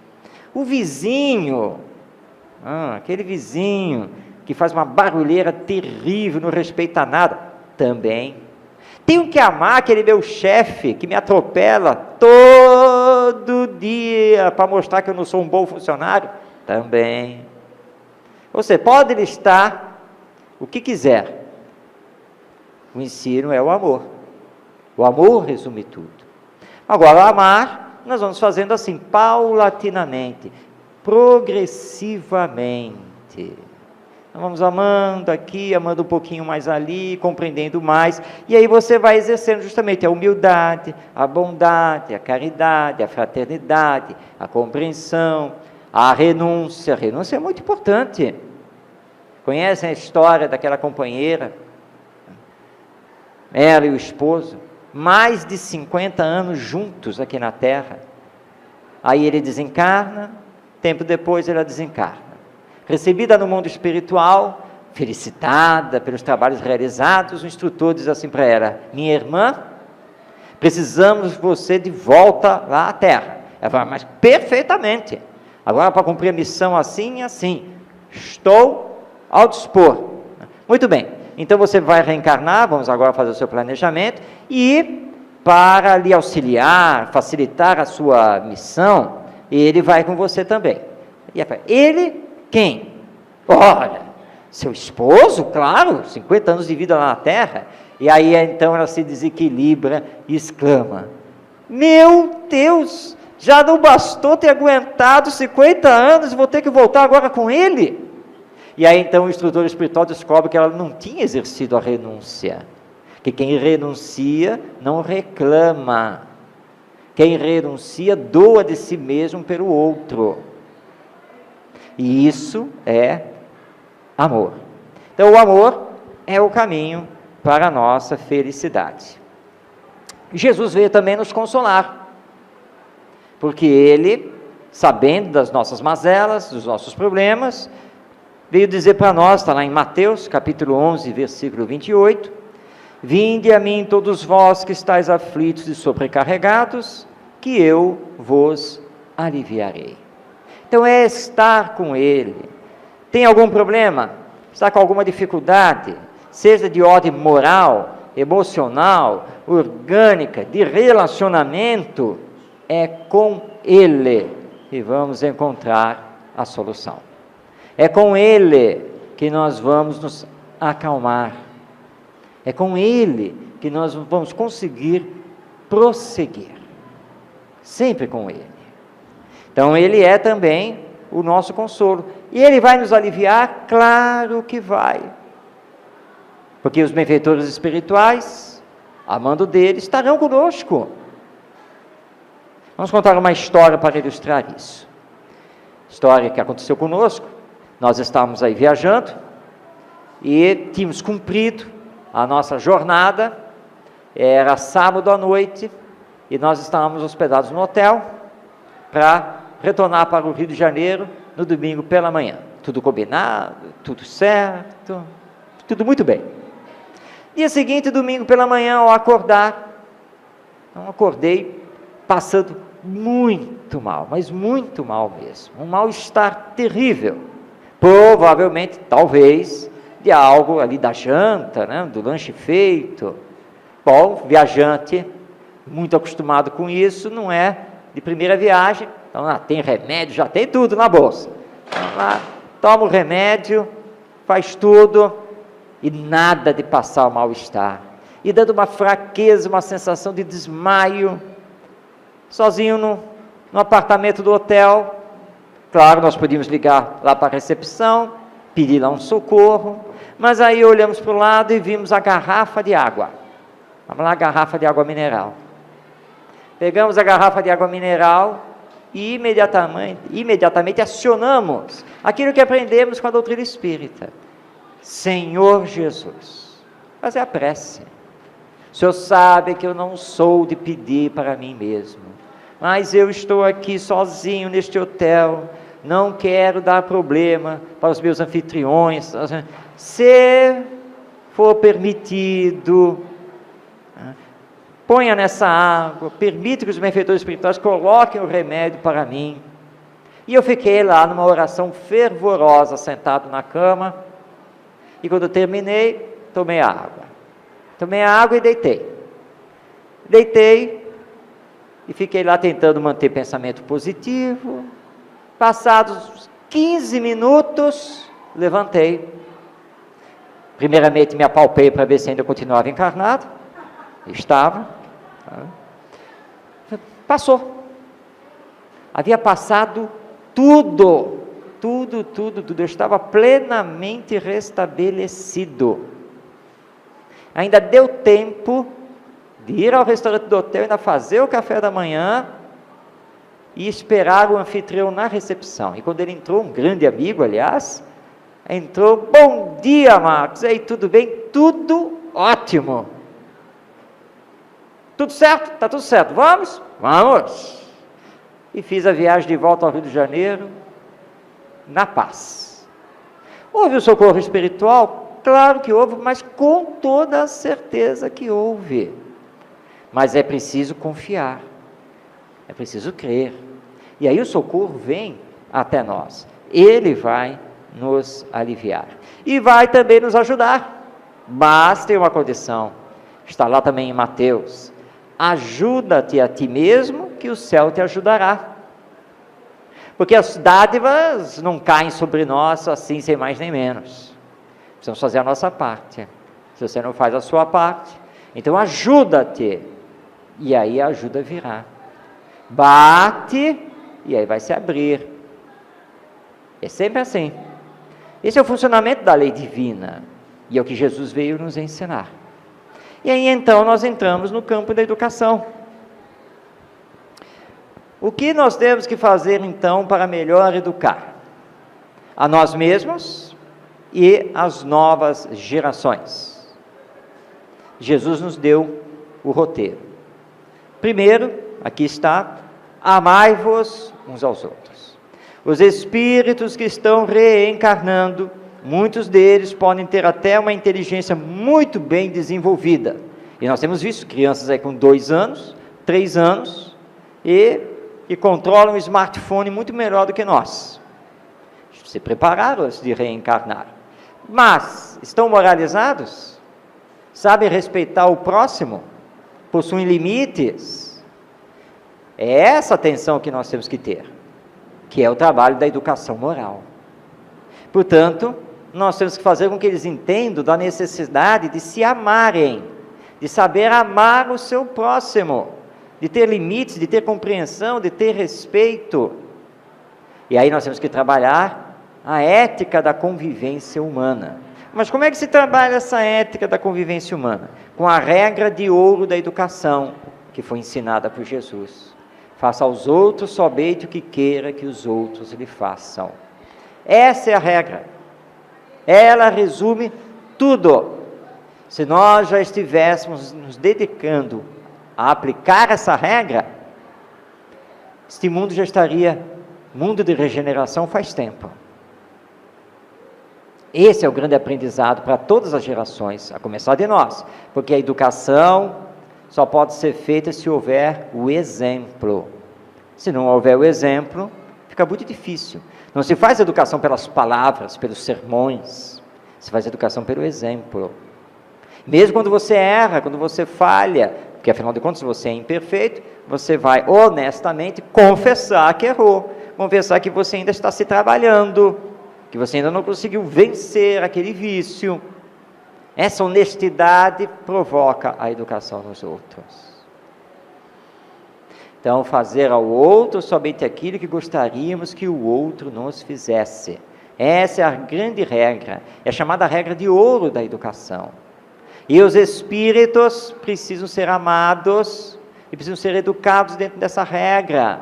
O vizinho, aquele vizinho que faz uma barulheira terrível, não respeita nada, também. Tenho que amar aquele meu chefe que me atropela todo dia para mostrar que eu não sou um bom funcionário, também. Você pode listar o que quiser. O ensino é o amor. O amor resume tudo. Agora, amar, nós vamos fazendo assim, paulatinamente, progressivamente. Nós vamos amando aqui, amando um pouquinho mais ali, compreendendo mais, e aí você vai exercendo justamente a humildade, a bondade, a caridade, a fraternidade, a compreensão, a renúncia. A renúncia é muito importante. Conhecem a história daquela companheira? Ela e o esposo, mais de 50 anos juntos aqui na Terra. Aí ele desencarna, tempo depois ela desencarna. Recebida no mundo espiritual, felicitada pelos trabalhos realizados, o instrutor diz assim para ela: minha irmã, precisamos de você de volta lá à Terra. Ela fala, mas perfeitamente, agora para cumprir a missão assim e assim, estou ao dispor. Muito bem, então você vai reencarnar, vamos agora fazer o seu planejamento, e para lhe auxiliar, facilitar a sua missão, ele vai com você também. E ela fala, ele quem? Olha, seu esposo, claro, 50 anos de vida lá na Terra. E aí então ela se desequilibra e exclama, meu Deus, já não bastou ter aguentado 50 anos, vou ter que voltar agora com ele? E aí então o instrutor espiritual descobre que ela não tinha exercido a renúncia, que quem renuncia não reclama, quem renuncia doa de si mesmo pelo outro, e isso é amor. Então o amor é o caminho para a nossa felicidade. Jesus veio também nos consolar, porque ele, sabendo das nossas mazelas, dos nossos problemas, veio dizer para nós, está lá em Mateus, capítulo 11, versículo 28, vinde a mim todos vós que estáis aflitos e sobrecarregados, que eu vos aliviarei. Então é estar com ele. Tem algum problema? Está com alguma dificuldade? Seja de ordem moral, emocional, orgânica, de relacionamento, é com ele que vamos encontrar a solução. É com ele que nós vamos nos acalmar. É com ele que nós vamos conseguir prosseguir, sempre com Ele. Então Ele é também o nosso consolo, e Ele vai nos aliviar? Claro que vai, porque os benfeitores espirituais, amando dele, estarão conosco. Vamos contar uma história para ilustrar isso. História que aconteceu conosco. Nós estávamos aí viajando e tínhamos cumprido a nossa jornada. Era sábado à noite e nós estávamos hospedados no hotel para retornar para o Rio de Janeiro no domingo pela manhã. Tudo combinado, tudo certo, tudo muito bem. Dia seguinte, domingo pela manhã, ao acordar, eu acordei passando muito mal, mas muito mal mesmo, um mal-estar terrível, provavelmente, talvez, de algo ali da janta, né, do lanche feito. Bom, viajante, muito acostumado com isso, não é de primeira viagem, então tem remédio, já tem tudo na bolsa. Então, lá, toma o remédio, faz tudo, e nada de passar o mal-estar, e dando uma fraqueza, uma sensação de desmaio, sozinho no apartamento do hotel. Claro, nós podíamos ligar lá para a recepção, pedir lá um socorro, mas aí olhamos para o lado e vimos a garrafa de água. Vamos lá, a garrafa de água mineral. Pegamos a garrafa de água mineral e imediatamente acionamos aquilo que aprendemos com a doutrina espírita. Senhor Jesus, fazer a prece. O Senhor sabe que eu não sou de pedir para mim mesmo, mas eu estou aqui sozinho neste hotel, não quero dar problema para os meus anfitriões. Se for permitido, ponha nessa água, permita que os benfeitores espirituais coloquem o remédio para mim. E eu fiquei lá numa oração fervorosa, sentado na cama, e quando eu terminei, tomei a água. Tomei a água e deitei. Deitei e fiquei lá tentando manter pensamento positivo. Passados 15 minutos, levantei. Primeiramente me apalpei para ver se ainda continuava encarnado. Estava. Passou. Havia passado tudo. Eu estava plenamente restabelecido. Ainda deu tempo de ir ao restaurante do hotel, ainda fazer o café da manhã e esperar o anfitrião na recepção. E quando ele entrou, um grande amigo, aliás, entrou: bom dia, Marcos, e aí, tudo bem? Tudo ótimo. Tudo certo? Está tudo certo. Vamos? Vamos. E fiz a viagem de volta ao Rio de Janeiro, na paz. Houve o socorro espiritual? Claro que houve, mas com toda a certeza que houve. Mas é preciso confiar, é preciso crer. E aí o socorro vem até nós. Ele vai nos aliviar. E vai também nos ajudar. Mas tem uma condição. Está lá também em Mateus. Ajuda-te a ti mesmo, que o céu te ajudará. Porque as dádivas não caem sobre nós assim, sem mais nem menos. Precisamos fazer a nossa parte. Se você não faz a sua parte, então ajuda-te. E aí a ajuda virá. Bate, e aí vai se abrir. É sempre assim. Esse é o funcionamento da lei divina. E é o que Jesus veio nos ensinar. E aí então nós entramos no campo da educação. O que nós temos que fazer então para melhor educar? A nós mesmos e as novas gerações. Jesus nos deu o roteiro. Primeiro, aqui está: amai-vos uns aos outros. Os espíritos que estão reencarnando, muitos deles podem ter até uma inteligência muito bem desenvolvida. E nós temos visto crianças aí com 2 anos, 3 anos, e que controlam o smartphone muito melhor do que nós. Se prepararam antes de reencarnar. Mas estão moralizados? Sabem respeitar o próximo? Possuem limites? É essa atenção que nós temos que ter, que é o trabalho da educação moral. Portanto, nós temos que fazer com que eles entendam da necessidade de se amarem, de saber amar o seu próximo, de ter limites, de ter compreensão, de ter respeito. E aí nós temos que trabalhar a ética da convivência humana. Mas como é que se trabalha essa ética da convivência humana? Com a regra de ouro da educação, que foi ensinada por Jesus. Faça aos outros somente o que queira que os outros lhe façam. Essa é a regra. Ela resume tudo. Se nós já estivéssemos nos dedicando a aplicar essa regra, este mundo já estaria mundo de regeneração faz tempo. Esse é o grande aprendizado para todas as gerações, a começar de nós, porque a educação só pode ser feita se houver o exemplo. Se não houver o exemplo, fica muito difícil. Não se faz educação pelas palavras, pelos sermões, se faz educação pelo exemplo. Mesmo quando você erra, quando você falha, porque afinal de contas você é imperfeito, você vai honestamente confessar que errou, confessar que você ainda está se trabalhando, que você ainda não conseguiu vencer aquele vício. Essa honestidade provoca a educação nos outros. Então, fazer ao outro somente aquilo que gostaríamos que o outro nos fizesse. Essa é a grande regra, é a chamada regra de ouro da educação. E os espíritos precisam ser amados e precisam ser educados dentro dessa regra,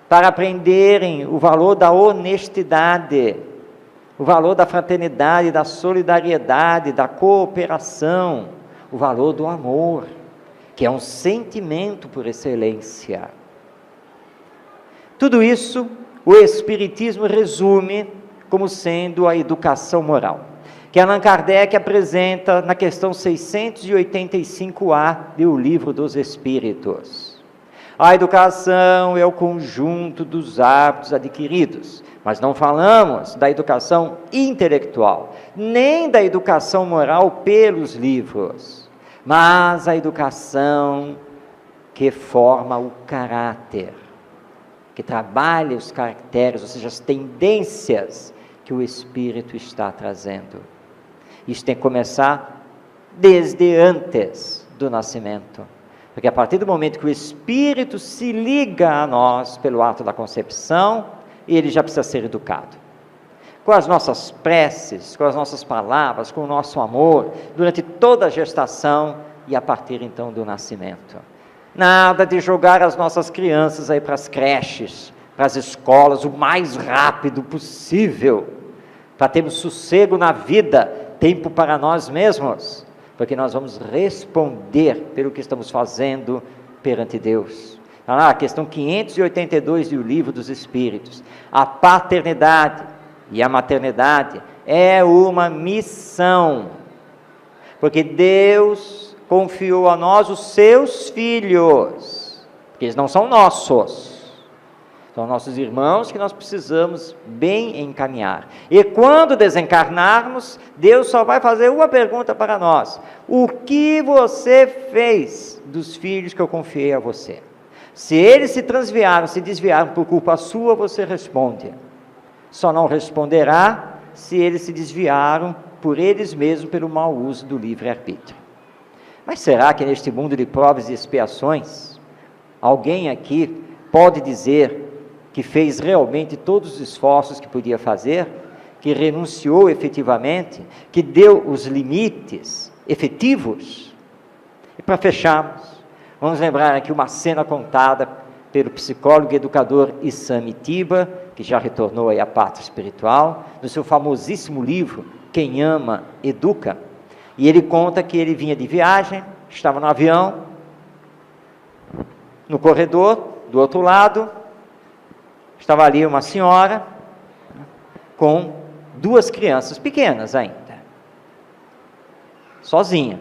para aprenderem o valor da honestidade, o valor da fraternidade, da solidariedade, da cooperação, o valor do amor, que é um sentimento por excelência. Tudo isso o Espiritismo resume como sendo a educação moral, que Allan Kardec apresenta na questão 685A do Livro dos Espíritos. A educação é o conjunto dos hábitos adquiridos, mas não falamos da educação intelectual, nem da educação moral pelos livros, mas a educação que forma o caráter, que trabalha os caracteres, ou seja, as tendências que o Espírito está trazendo. Isso tem que começar desde antes do nascimento. Porque a partir do momento que o Espírito se liga a nós pelo ato da concepção, ele já precisa ser educado. Com as nossas preces, com as nossas palavras, com o nosso amor, durante toda a gestação e a partir então do nascimento. Nada de jogar as nossas crianças aí para as creches, para as escolas, o mais rápido possível, para termos sossego na vida, tempo para nós mesmos, porque nós vamos responder pelo que estamos fazendo perante Deus. A questão 582 do Livro dos Espíritos. A paternidade e a maternidade é uma missão, porque Deus confiou a nós os seus filhos, porque eles não são nossos. São nossos irmãos que nós precisamos bem encaminhar. E quando desencarnarmos, Deus só vai fazer uma pergunta para nós: o que você fez dos filhos que eu confiei a você? Se eles se desviaram por culpa sua, você responde. Só não responderá se eles se desviaram por eles mesmos pelo mau uso do livre-arbítrio. Mas será que neste mundo de provas e expiações, alguém aqui pode dizer que fez realmente todos os esforços que podia fazer, que renunciou efetivamente, que deu os limites efetivos? E para fecharmos, vamos lembrar aqui uma cena contada pelo psicólogo e educador Issam Itiba, que já retornou aí à pátria espiritual, no seu famosíssimo livro, Quem Ama, Educa. E ele conta que ele vinha de viagem, estava no avião, no corredor, do outro lado, estava ali uma senhora com duas crianças pequenas ainda, sozinha,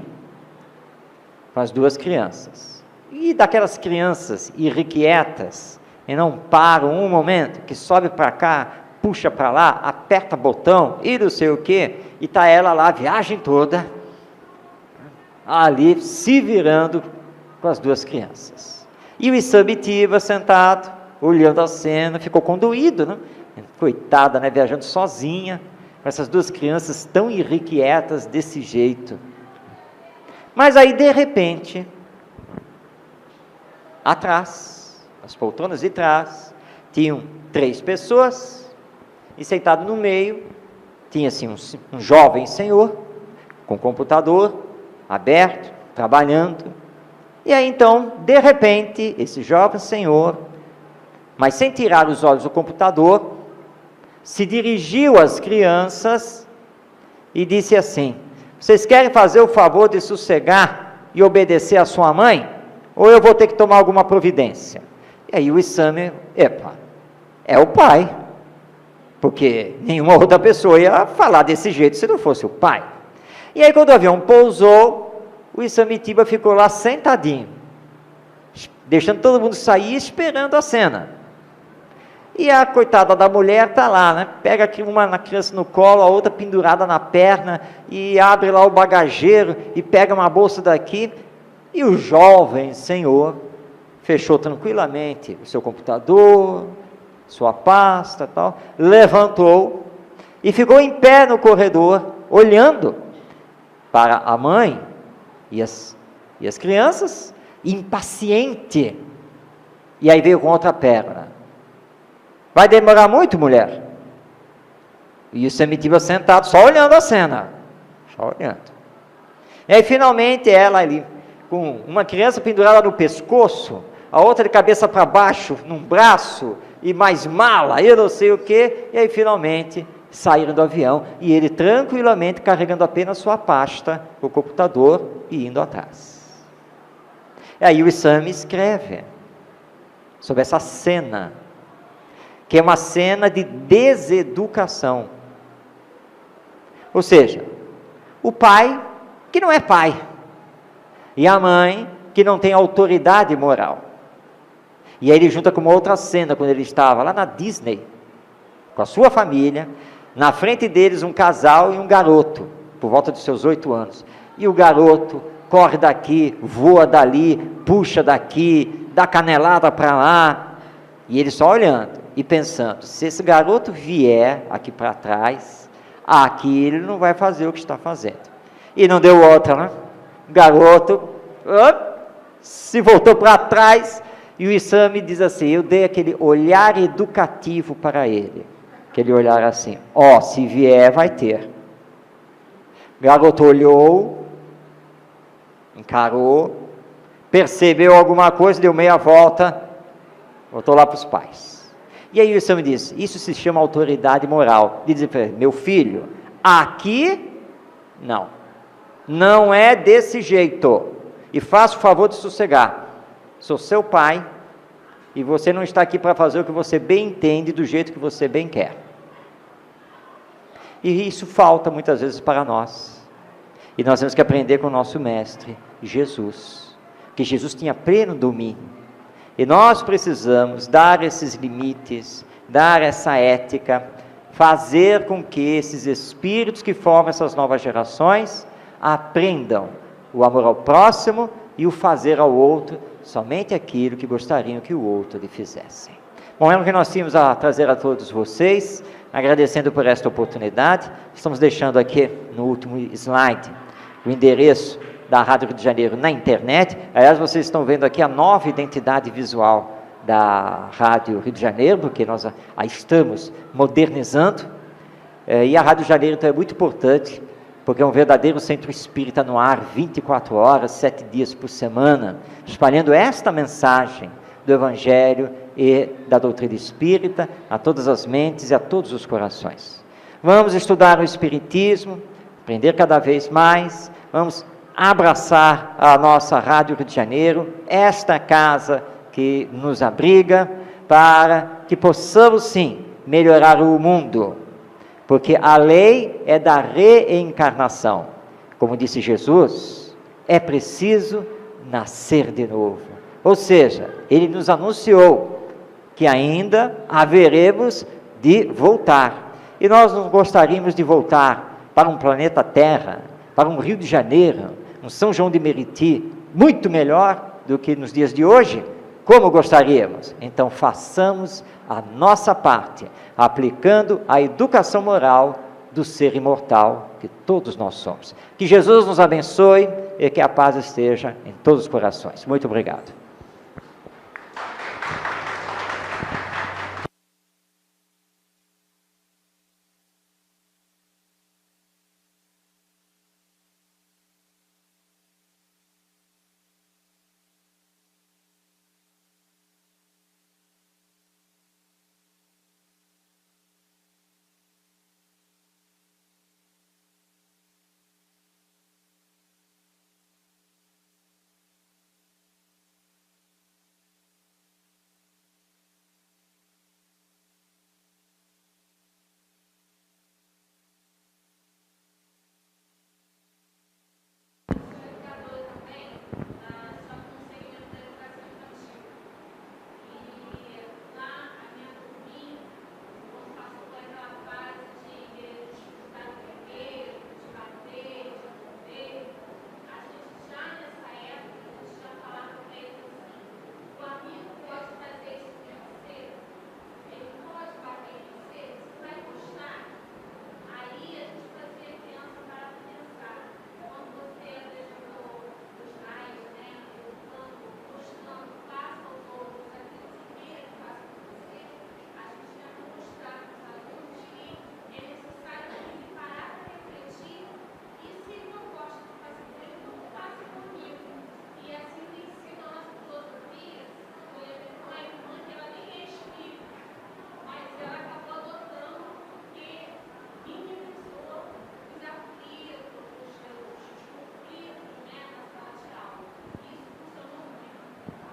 com as duas crianças. E daquelas crianças irrequietas, e não param um momento, que sobe para cá, puxa para lá, aperta botão, e não sei o quê, e está ela lá a viagem toda, ali se virando com as duas crianças. E o Issam Itiba sentado, olhando a cena, ficou condoído, né? Coitada, né? Viajando sozinha, com essas duas crianças tão irrequietas desse jeito. Mas aí, de repente, atrás, as poltronas de trás, tinham 3 pessoas, e sentado no meio, tinha assim um jovem senhor, com computador aberto, trabalhando. E aí então, de repente, esse jovem senhor, mas sem tirar os olhos do computador, se dirigiu às crianças e disse assim: vocês querem fazer o favor de sossegar e obedecer a sua mãe? Ou eu vou ter que tomar alguma providência? E aí o exame, é o pai, porque nenhuma outra pessoa ia falar desse jeito se não fosse o pai. E aí quando o avião pousou, o Isamitiba ficou lá sentadinho, deixando todo mundo sair, esperando a cena. E a coitada da mulher está lá, né? Pega aqui uma criança no colo, a outra pendurada na perna, e abre lá o bagageiro, e pega uma bolsa daqui, e o jovem senhor fechou tranquilamente o seu computador, sua pasta, tal, levantou, e ficou em pé no corredor, olhando para a mãe e as crianças, impaciente. E aí veio com outra pérola: vai demorar muito, mulher? E o Samitiba sentado, só olhando a cena, só olhando. E aí finalmente ela ali, com uma criança pendurada no pescoço, a outra de cabeça para baixo, num braço, e mais mala, eu não sei o que, e aí finalmente saíram do avião, e ele tranquilamente carregando apenas sua pasta, o computador, e indo atrás. E aí o Isami escreve sobre essa cena, que é uma cena de deseducação. Ou seja, o pai que não é pai, e a mãe que não tem autoridade moral. E aí ele junta com uma outra cena, quando ele estava lá na Disney, com a sua família, na frente deles um casal e um garoto, por volta dos seus 8 anos. E o garoto corre daqui, voa dali, puxa daqui, dá canelada para lá, e ele só olhando e pensando: se esse garoto vier aqui para trás, aqui ele não vai fazer o que está fazendo. E não deu outra, né? O garoto se voltou para trás, e o Isami diz assim: eu dei aquele olhar educativo para ele, aquele olhar assim: se vier vai ter. O garoto olhou, encarou, percebeu alguma coisa, deu meia volta, voltou lá para os pais. E aí o Isami diz: isso se chama autoridade moral. Diz para ele: meu filho, aqui não é desse jeito, e faça o favor de sossegar. Sou seu pai, e você não está aqui para fazer o que você bem entende, do jeito que você bem quer. E isso falta muitas vezes para nós, e nós temos que aprender com o nosso mestre, Jesus, que Jesus tinha pleno domínio, e nós precisamos dar esses limites, dar essa ética, fazer com que esses espíritos que formam essas novas gerações aprendam o amor ao próximo e o fazer ao outro somente aquilo que gostariam que o outro lhe fizesse. Bom, é o que nós tínhamos a trazer a todos vocês, agradecendo por esta oportunidade. Estamos deixando aqui no último slide o endereço da Rádio Rio de Janeiro na internet. Aliás, vocês estão vendo aqui a nova identidade visual da Rádio Rio de Janeiro, porque nós a estamos modernizando, e a Rádio Janeiro então é muito importante, porque é um verdadeiro centro espírita no ar, 24 horas, 7 dias por semana, espalhando esta mensagem do Evangelho e da doutrina espírita a todas as mentes e a todos os corações. Vamos estudar o Espiritismo, aprender cada vez mais, vamos abraçar a nossa Rádio Rio de Janeiro, esta casa que nos abriga, para que possamos sim melhorar o mundo, porque a lei é da reencarnação. Como disse Jesus, é preciso nascer de novo. Ou seja, ele nos anunciou que ainda haveremos de voltar. E nós não gostaríamos de voltar para um planeta Terra, para um Rio de Janeiro, um São João de Meriti, muito melhor do que nos dias de hoje, como gostaríamos. Então façamos a nossa parte, aplicando a educação moral do ser imortal que todos nós somos. Que Jesus nos abençoe e que a paz esteja em todos os corações. Muito obrigado.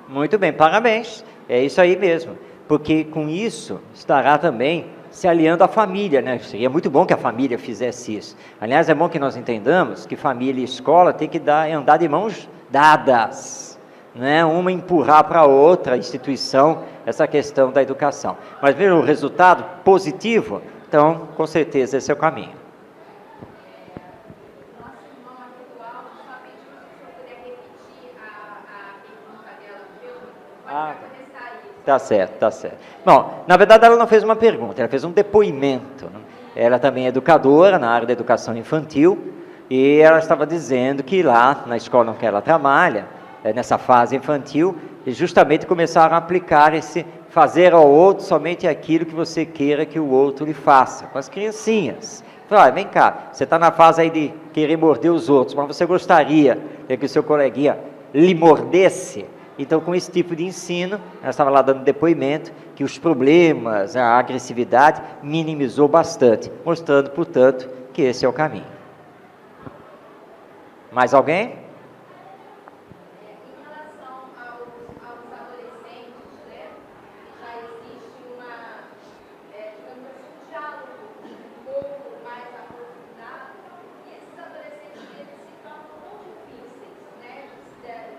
Muito bem, parabéns. É isso aí mesmo. Porque com isso estará também se aliando à família, né? Seria muito bom que a família fizesse isso. Aliás, é bom que nós entendamos que família e escola tem que andar de mãos dadas, né? Uma empurrar para a outra instituição essa questão da educação. Mas veja o resultado positivo, então com certeza esse é o caminho. Tá certo, tá certo. Bom, na verdade ela não fez uma pergunta, ela fez um depoimento, né? Ela também é educadora na área da educação infantil e ela estava dizendo que lá na escola em que ela trabalha, nessa fase infantil, justamente começaram a aplicar esse fazer ao outro somente aquilo que você queira que o outro lhe faça, com as criancinhas. Fala, vem cá, você está na fase aí de querer morder os outros, mas você gostaria que o seu coleguinha lhe mordesse? Então, com esse tipo de ensino, ela estava lá dando depoimento que os problemas, a agressividade minimizou bastante, mostrando, portanto, que esse é o caminho. Mais alguém? Em relação aos adolescentes, né, já existe digamos assim, um diálogo um pouco mais aprofundado, e esses adolescentes eles se tornam tão difíceis, né,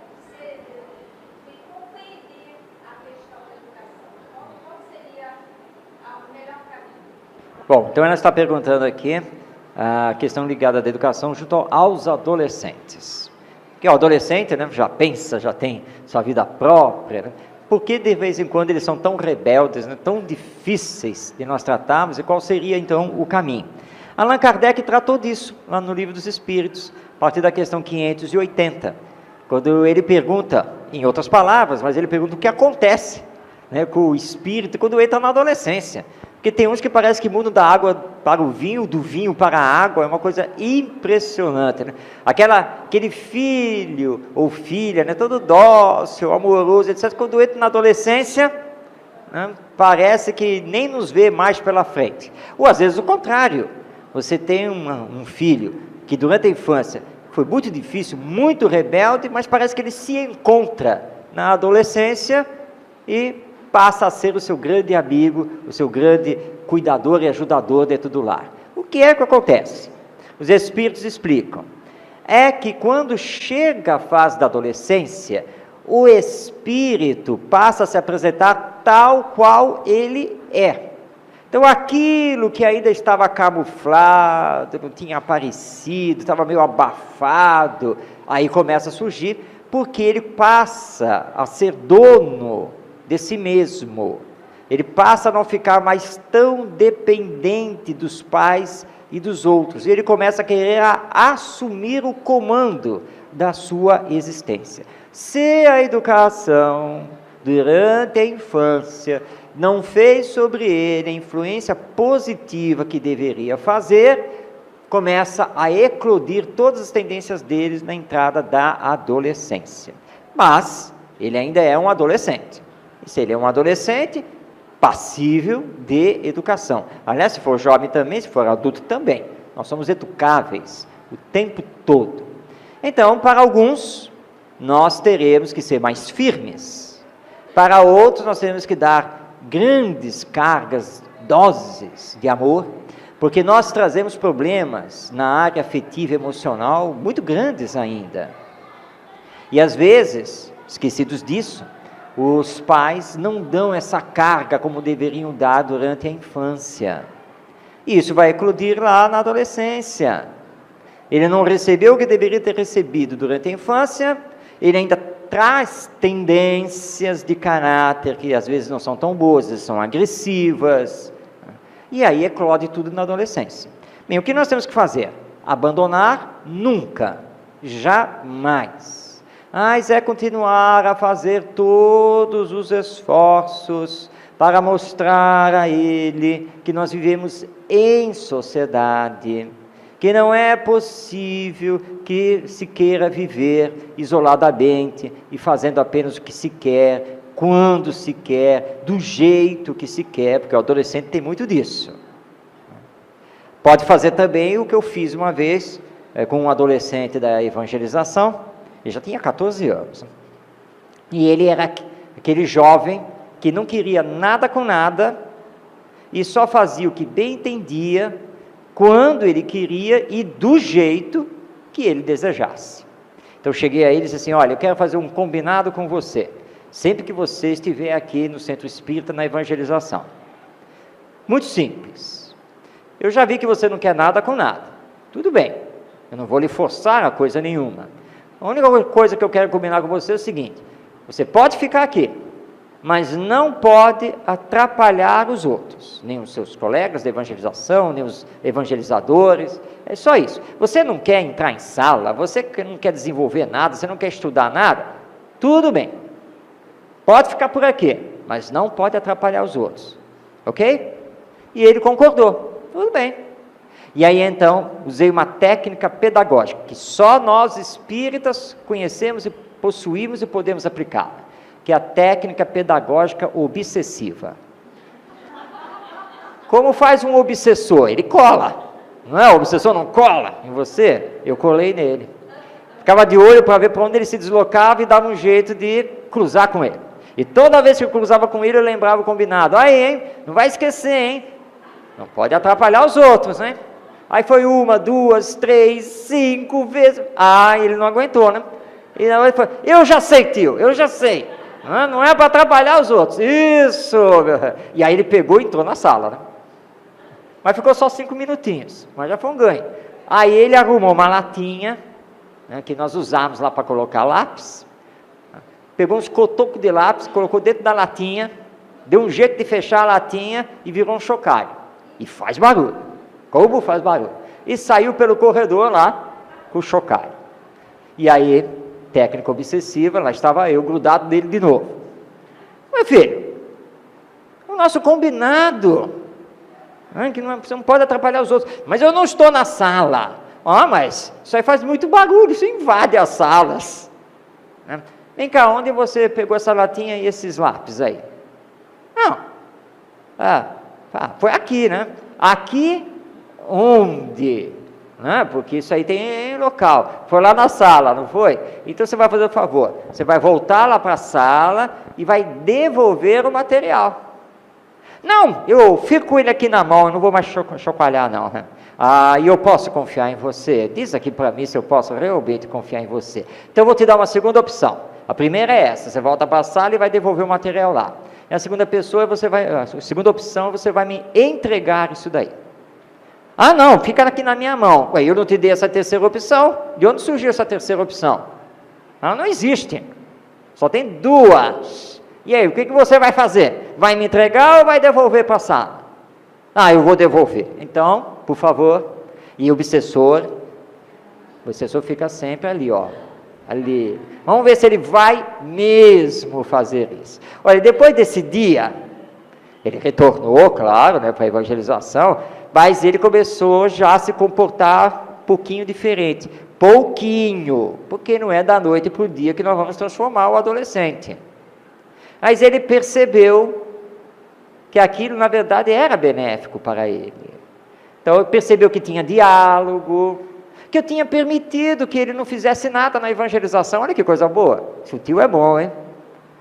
de compreender a questão da educação. Qual seria o melhor caminho? Bom, então ela está perguntando aqui a questão ligada à educação junto aos adolescentes. Porque o adolescente, né, já pensa, já tem sua vida própria, né? Por que de vez em quando eles são tão rebeldes, né, tão difíceis de nós tratarmos, e qual seria então o caminho? Allan Kardec tratou disso lá no Livro dos Espíritos, a partir da questão 580, quando ele pergunta, em outras palavras, mas ele pergunta o que acontece, né, com o espírito quando entra na adolescência. Porque tem uns que parece que mudam da água para o vinho, do vinho para a água, é uma coisa impressionante, né? Aquele filho ou filha, né, todo dócil, amoroso, etc., quando entra na adolescência, né, parece que nem nos vê mais pela frente. Ou às vezes o contrário, você tem um filho que durante a infância foi muito difícil, muito rebelde, mas parece que ele se encontra na adolescência e passa a ser o seu grande amigo, o seu grande cuidador e ajudador dentro do lar. O que é que acontece? Os espíritos explicam. É que quando chega a fase da adolescência, o espírito passa a se apresentar tal qual ele é. Então aquilo que ainda estava camuflado, não tinha aparecido, estava meio abafado, aí começa a surgir, porque ele passa a ser dono de si mesmo, ele passa a não ficar mais tão dependente dos pais e dos outros. E ele começa a querer assumir o comando da sua existência. Se a educação durante a infância não fez sobre ele a influência positiva que deveria fazer, começa a eclodir todas as tendências deles na entrada da adolescência. Mas ele ainda é um adolescente. E se ele é um adolescente, passível de educação. Aliás, se for jovem também, se for adulto também. Nós somos educáveis o tempo todo. Então, para alguns, nós teremos que ser mais firmes. Para outros, nós teremos que dar grandes cargas, doses de amor, porque nós trazemos problemas na área afetiva e emocional muito grandes ainda. E às vezes, esquecidos disso, os pais não dão essa carga como deveriam dar durante a infância. E isso vai eclodir lá na adolescência. Ele não recebeu o que deveria ter recebido durante a infância, ele ainda traz tendências de caráter que às vezes não são tão boas, são agressivas, e aí eclode tudo na adolescência. Bem, o que nós temos que fazer? Abandonar? Nunca, jamais. Mas é continuar a fazer todos os esforços para mostrar a ele que nós vivemos em sociedade, que não é possível que se queira viver isoladamente e fazendo apenas o que se quer, quando se quer, do jeito que se quer, porque o adolescente tem muito disso. Pode fazer também o que eu fiz uma vez com um adolescente da evangelização, ele já tinha 14 anos, e ele era aquele jovem que não queria nada com nada, e só fazia o que bem entendia, quando ele queria e do jeito que ele desejasse. Então eu cheguei a ele e disse assim, olha, eu quero fazer um combinado com você, sempre que você estiver aqui no Centro Espírita na evangelização. Muito simples. Eu já vi que você não quer nada com nada. Tudo bem, eu não vou lhe forçar a coisa nenhuma. A única coisa que eu quero combinar com você é o seguinte, você pode ficar aqui, mas não pode atrapalhar os outros, nem os seus colegas de evangelização, nem os evangelizadores, é só isso. Você não quer entrar em sala, você não quer desenvolver nada, você não quer estudar nada, tudo bem, pode ficar por aqui, mas não pode atrapalhar os outros, ok? E ele concordou, tudo bem. E aí então, usei uma técnica pedagógica, que só nós espíritas conhecemos e possuímos e podemos aplicá-la, que é a técnica pedagógica obsessiva. Como faz um obsessor? Ele cola, não é? O obsessor não cola em você? Eu colei nele. Ficava de olho para ver para onde ele se deslocava e dava um jeito de cruzar com ele. E toda vez que eu cruzava com ele, eu lembrava o combinado. Aí, hein? Não vai esquecer, hein? Não pode atrapalhar os outros, né? Aí foi 1, 2, 3, 5 vezes. Ah, ele não aguentou, né? E ele foi, eu já sei, tio, eu já sei. Não é para atrapalhar os outros. Isso! E aí ele pegou e entrou na sala, né? Mas ficou só 5 minutinhos, mas já foi um ganho. Aí ele arrumou uma latinha, né, que nós usávamos lá para colocar lápis, pegou uns cotocos de lápis, colocou dentro da latinha, deu um jeito de fechar a latinha e virou um chocalho. E faz barulho. Como faz barulho? E saiu pelo corredor lá com o chocalho. E aí, técnica obsessiva, lá estava eu grudado nele de novo. Meu filho, o nosso combinado, que você não pode atrapalhar os outros, mas eu não estou na sala. Mas isso aí faz muito barulho, isso invade as salas. Vem cá, onde você pegou essa latinha e esses lápis aí? Não. Foi aqui, né? Aqui onde? Porque isso aí tem local. Foi lá na sala, não foi? Então você vai fazer o favor, você vai voltar lá para a sala e vai devolver o material. Não, eu fico com ele aqui na mão, eu não vou mais chocalhar não. E eu posso confiar em você? Diz aqui para mim se eu posso realmente confiar em você. Então eu vou te dar uma segunda opção. A primeira é essa, você volta para a sala e vai devolver o material lá. E a segunda a segunda opção, você vai me entregar isso daí. Não, fica aqui na minha mão. Eu não te dei essa terceira opção. De onde surgiu essa terceira opção? Não existe. Só tem 2. E aí, o que você vai fazer? Vai me entregar ou vai devolver para a sala? Eu vou devolver. Então, por favor, E o obsessor fica sempre ali, ó, ali. Vamos ver se ele vai mesmo fazer isso. Olha, depois desse dia, ele retornou, claro, né, para a evangelização, mas ele começou já a se comportar um pouquinho diferente. Pouquinho, porque não é da noite para o dia que nós vamos transformar o adolescente. Mas ele percebeu que aquilo, na verdade, era benéfico para ele. Então, ele percebeu que tinha diálogo, que eu tinha permitido que ele não fizesse nada na evangelização. Olha que coisa boa. Esse tio é bom, hein?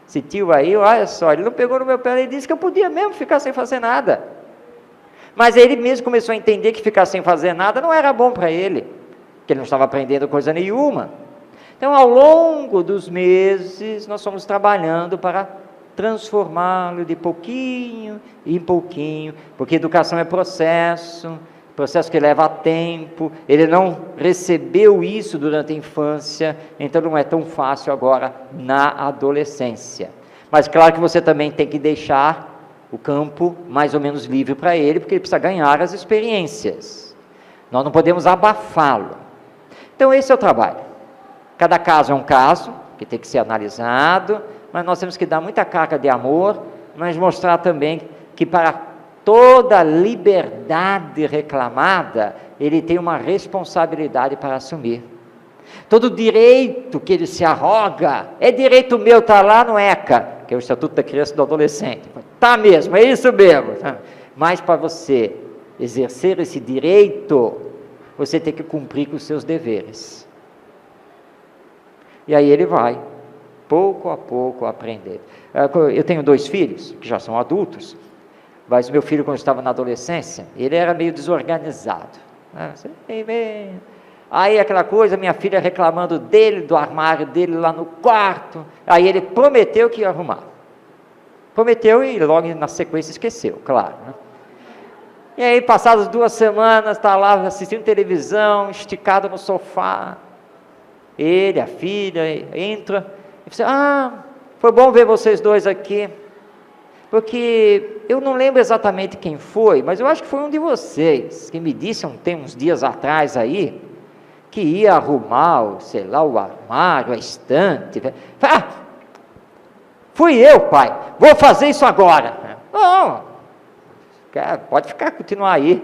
Esse tio aí, olha só, ele não pegou no meu pé, ele disse que eu podia mesmo ficar sem fazer nada. Mas ele mesmo começou a entender que ficar sem fazer nada não era bom para ele, que ele não estava aprendendo coisa nenhuma. Então, ao longo dos meses, nós fomos trabalhando para transformá-lo de pouquinho em pouquinho, porque educação é processo que leva tempo, ele não recebeu isso durante a infância, então não é tão fácil agora na adolescência. Mas claro que você também tem que deixar o campo mais ou menos livre para ele, porque ele precisa ganhar as experiências. Nós não podemos abafá-lo. Então esse é o trabalho. Cada caso é um caso, que tem que ser analisado, mas nós temos que dar muita carga de amor, mas mostrar também que para toda liberdade reclamada, ele tem uma responsabilidade para assumir. Todo direito que ele se arroga, é direito meu, está lá no ECA, que é o Estatuto da Criança e do Adolescente. Está mesmo, é isso mesmo. Mas para você exercer esse direito, você tem que cumprir com os seus deveres. E aí ele vai, pouco a pouco, aprender. Eu tenho 2 filhos, que já são adultos, mas o meu filho, quando estava na adolescência, ele era meio desorganizado. Aí aquela coisa, minha filha reclamando dele, do armário dele lá no quarto, aí ele prometeu que ia arrumar. Prometeu e logo na sequência esqueceu, claro. Né? E aí, passadas 2 semanas, está lá assistindo televisão, esticado no sofá, ele, a filha, entra, e fala, foi bom ver vocês 2 aqui, porque eu não lembro exatamente quem foi, mas eu acho que foi um de vocês, que me disse uns dias atrás aí, que ia arrumar, o armário, a estante. Fui eu, pai, vou fazer isso agora. Não, pode continuar aí,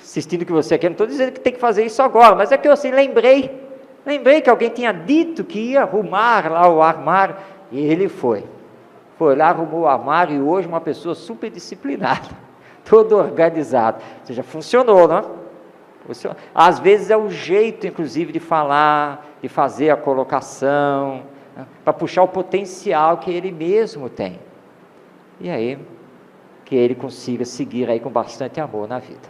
assistindo o que você quer, não estou dizendo que tem que fazer isso agora, mas é que eu assim, lembrei que alguém tinha dito que ia arrumar lá o armário, e ele foi lá, arrumou o armário, e hoje uma pessoa super disciplinada, todo organizado, ou seja, funcionou, não é? Às vezes é o jeito, inclusive, de falar, de fazer a colocação, né? Para puxar o potencial que ele mesmo tem, e aí, que ele consiga seguir aí com bastante amor na vida.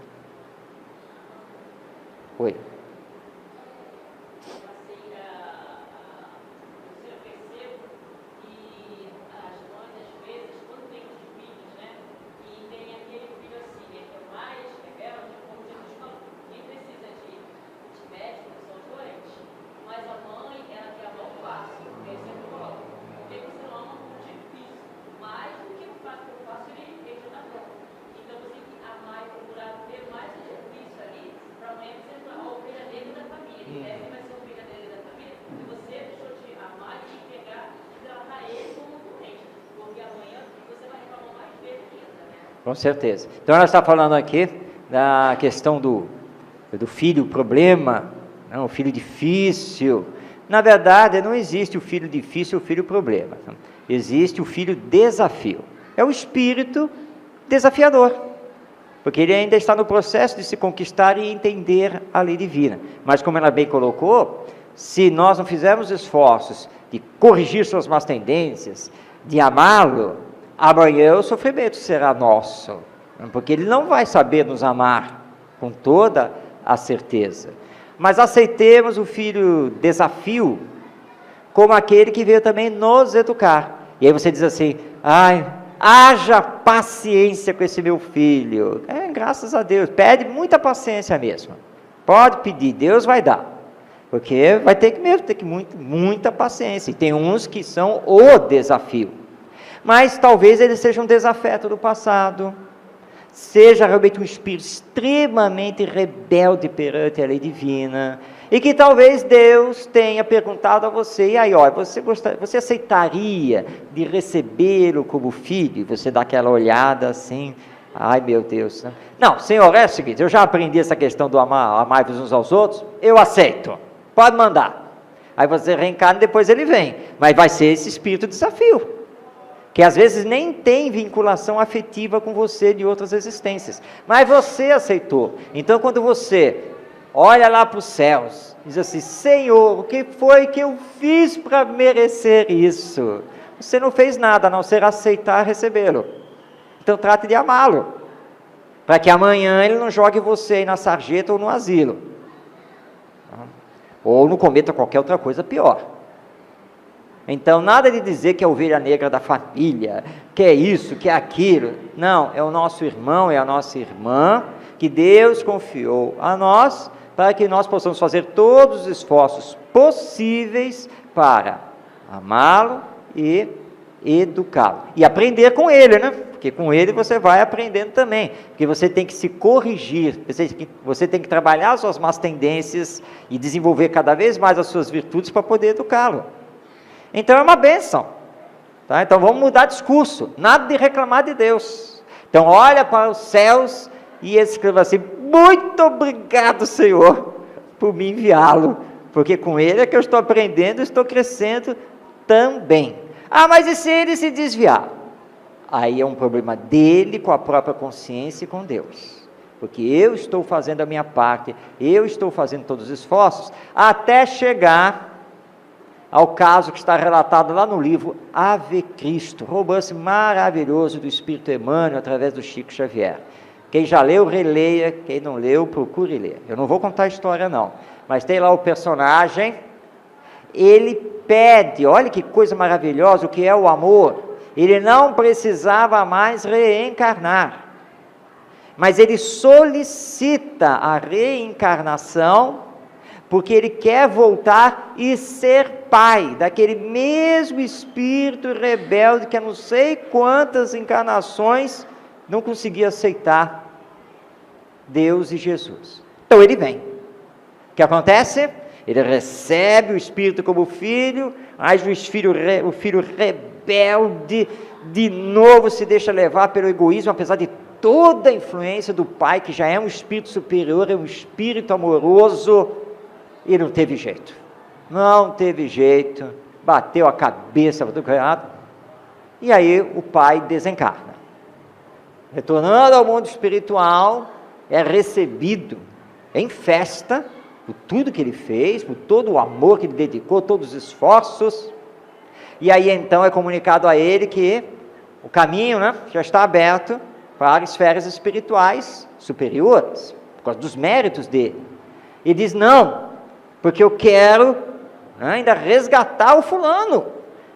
Oi. Com certeza. Então, nós estamos falando aqui da questão do filho problema, não, o filho difícil. Na verdade, não existe o filho difícil ou o filho problema. Existe o filho desafio. É o espírito desafiador, porque ele ainda está no processo de se conquistar e entender a lei divina. Mas, como ela bem colocou, se nós não fizermos esforços de corrigir suas más tendências, de amá-lo, amanhã o sofrimento será nosso, porque ele não vai saber nos amar com toda a certeza. Mas aceitemos o filho desafio como aquele que veio também nos educar. E aí você diz assim, haja paciência com esse meu filho. Graças a Deus, pede muita paciência mesmo. Pode pedir, Deus vai dar. Porque vai ter que muita paciência. E tem uns que são o desafio. Mas talvez ele seja um desafeto do passado, seja realmente um espírito extremamente rebelde perante a lei divina, e que talvez Deus tenha perguntado a você, e aí, ó, você aceitaria de recebê-lo como filho? E você dá aquela olhada assim, ai meu Deus, né? Não, Senhor, é o seguinte, eu já aprendi essa questão do amar-vos uns aos outros, eu aceito, pode mandar. Aí você reencarna e depois ele vem, mas vai ser esse espírito de desafio, que às vezes nem tem vinculação afetiva com você de outras existências, mas você aceitou. Então quando você olha lá para os céus, diz assim, Senhor, o que foi que eu fiz para merecer isso? Você não fez nada, a não ser aceitar recebê-lo. Então trate de amá-lo, para que amanhã ele não jogue você aí na sarjeta ou no asilo, ou não cometa qualquer outra coisa pior. Então nada de dizer que é a ovelha negra da família, que é isso, que é aquilo. Não, é o nosso irmão, é a nossa irmã, que Deus confiou a nós, para que nós possamos fazer todos os esforços possíveis para amá-lo e educá-lo. E aprender com ele, né? Porque com ele você vai aprendendo também. Porque você tem que se corrigir, você tem que trabalhar as suas más tendências e desenvolver cada vez mais as suas virtudes para poder educá-lo. Então é uma bênção. Tá? Então vamos mudar discurso. Nada de reclamar de Deus. Então olha para os céus e escreva assim, muito obrigado, Senhor, por me enviá-lo, porque com ele é que eu estou aprendendo, estou crescendo também. Ah, mas e se ele se desviar? Aí é um problema dele com a própria consciência e com Deus, porque eu estou fazendo a minha parte, eu estou fazendo todos os esforços, até chegar ao caso que está relatado lá no livro Ave Cristo, romance maravilhoso do Espírito Emmanuel, através do Chico Xavier. Quem já leu, releia, quem não leu, procure ler. Eu não vou contar a história não, mas tem lá o personagem, ele pede, olha que coisa maravilhosa, o que é o amor, ele não precisava mais reencarnar, mas ele solicita a reencarnação, porque ele quer voltar e ser pai, daquele mesmo espírito rebelde, que há não sei quantas encarnações não conseguia aceitar Deus e Jesus. Então ele vem. O que acontece? Ele recebe o Espírito como filho, mas o filho rebelde, de novo se deixa levar pelo egoísmo, apesar de toda a influência do pai, que já é um espírito superior, é um espírito amoroso, e não teve jeito. Não teve jeito, bateu a cabeça do criado, e aí o pai desencarna. Retornando ao mundo espiritual, é recebido em festa, por tudo que ele fez, por todo o amor que ele dedicou, todos os esforços, e aí então é comunicado a ele que o caminho, né, já está aberto para esferas espirituais superiores, por causa dos méritos dele. E diz, não, porque eu quero ainda resgatar o fulano.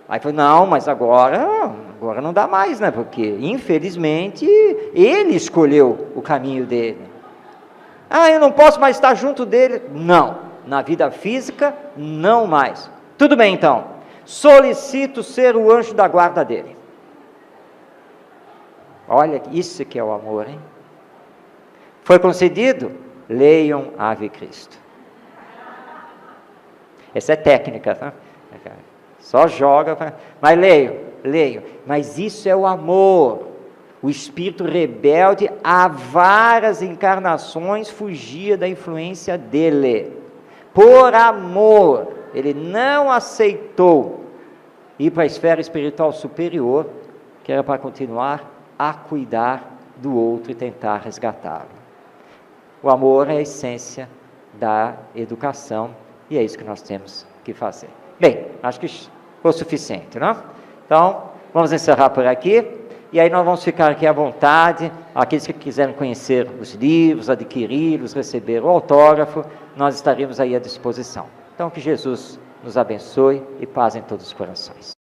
Aí falou, não, mas agora não dá mais, né, porque infelizmente ele escolheu o caminho dele. Ah, eu não posso mais estar junto dele. Não, na vida física, não mais. Tudo bem então, solicito ser o anjo da guarda dele. Olha, isso que é o amor, hein? Foi concedido? Leiam Ave Cristo. Essa é técnica, tá? Só joga, mas leio. Mas isso é o amor. O espírito rebelde, há várias encarnações, fugia da influência dele. Por amor, ele não aceitou ir para a esfera espiritual superior, que era para continuar a cuidar do outro e tentar resgatá-lo. O amor é a essência da educação, e é isso que nós temos que fazer. Bem, acho que foi suficiente, não? Então, vamos encerrar por aqui, e aí nós vamos ficar aqui à vontade, aqueles que quiserem conhecer os livros, adquiri-los, receber o autógrafo, nós estaremos aí à disposição. Então, que Jesus nos abençoe e paz em todos os corações.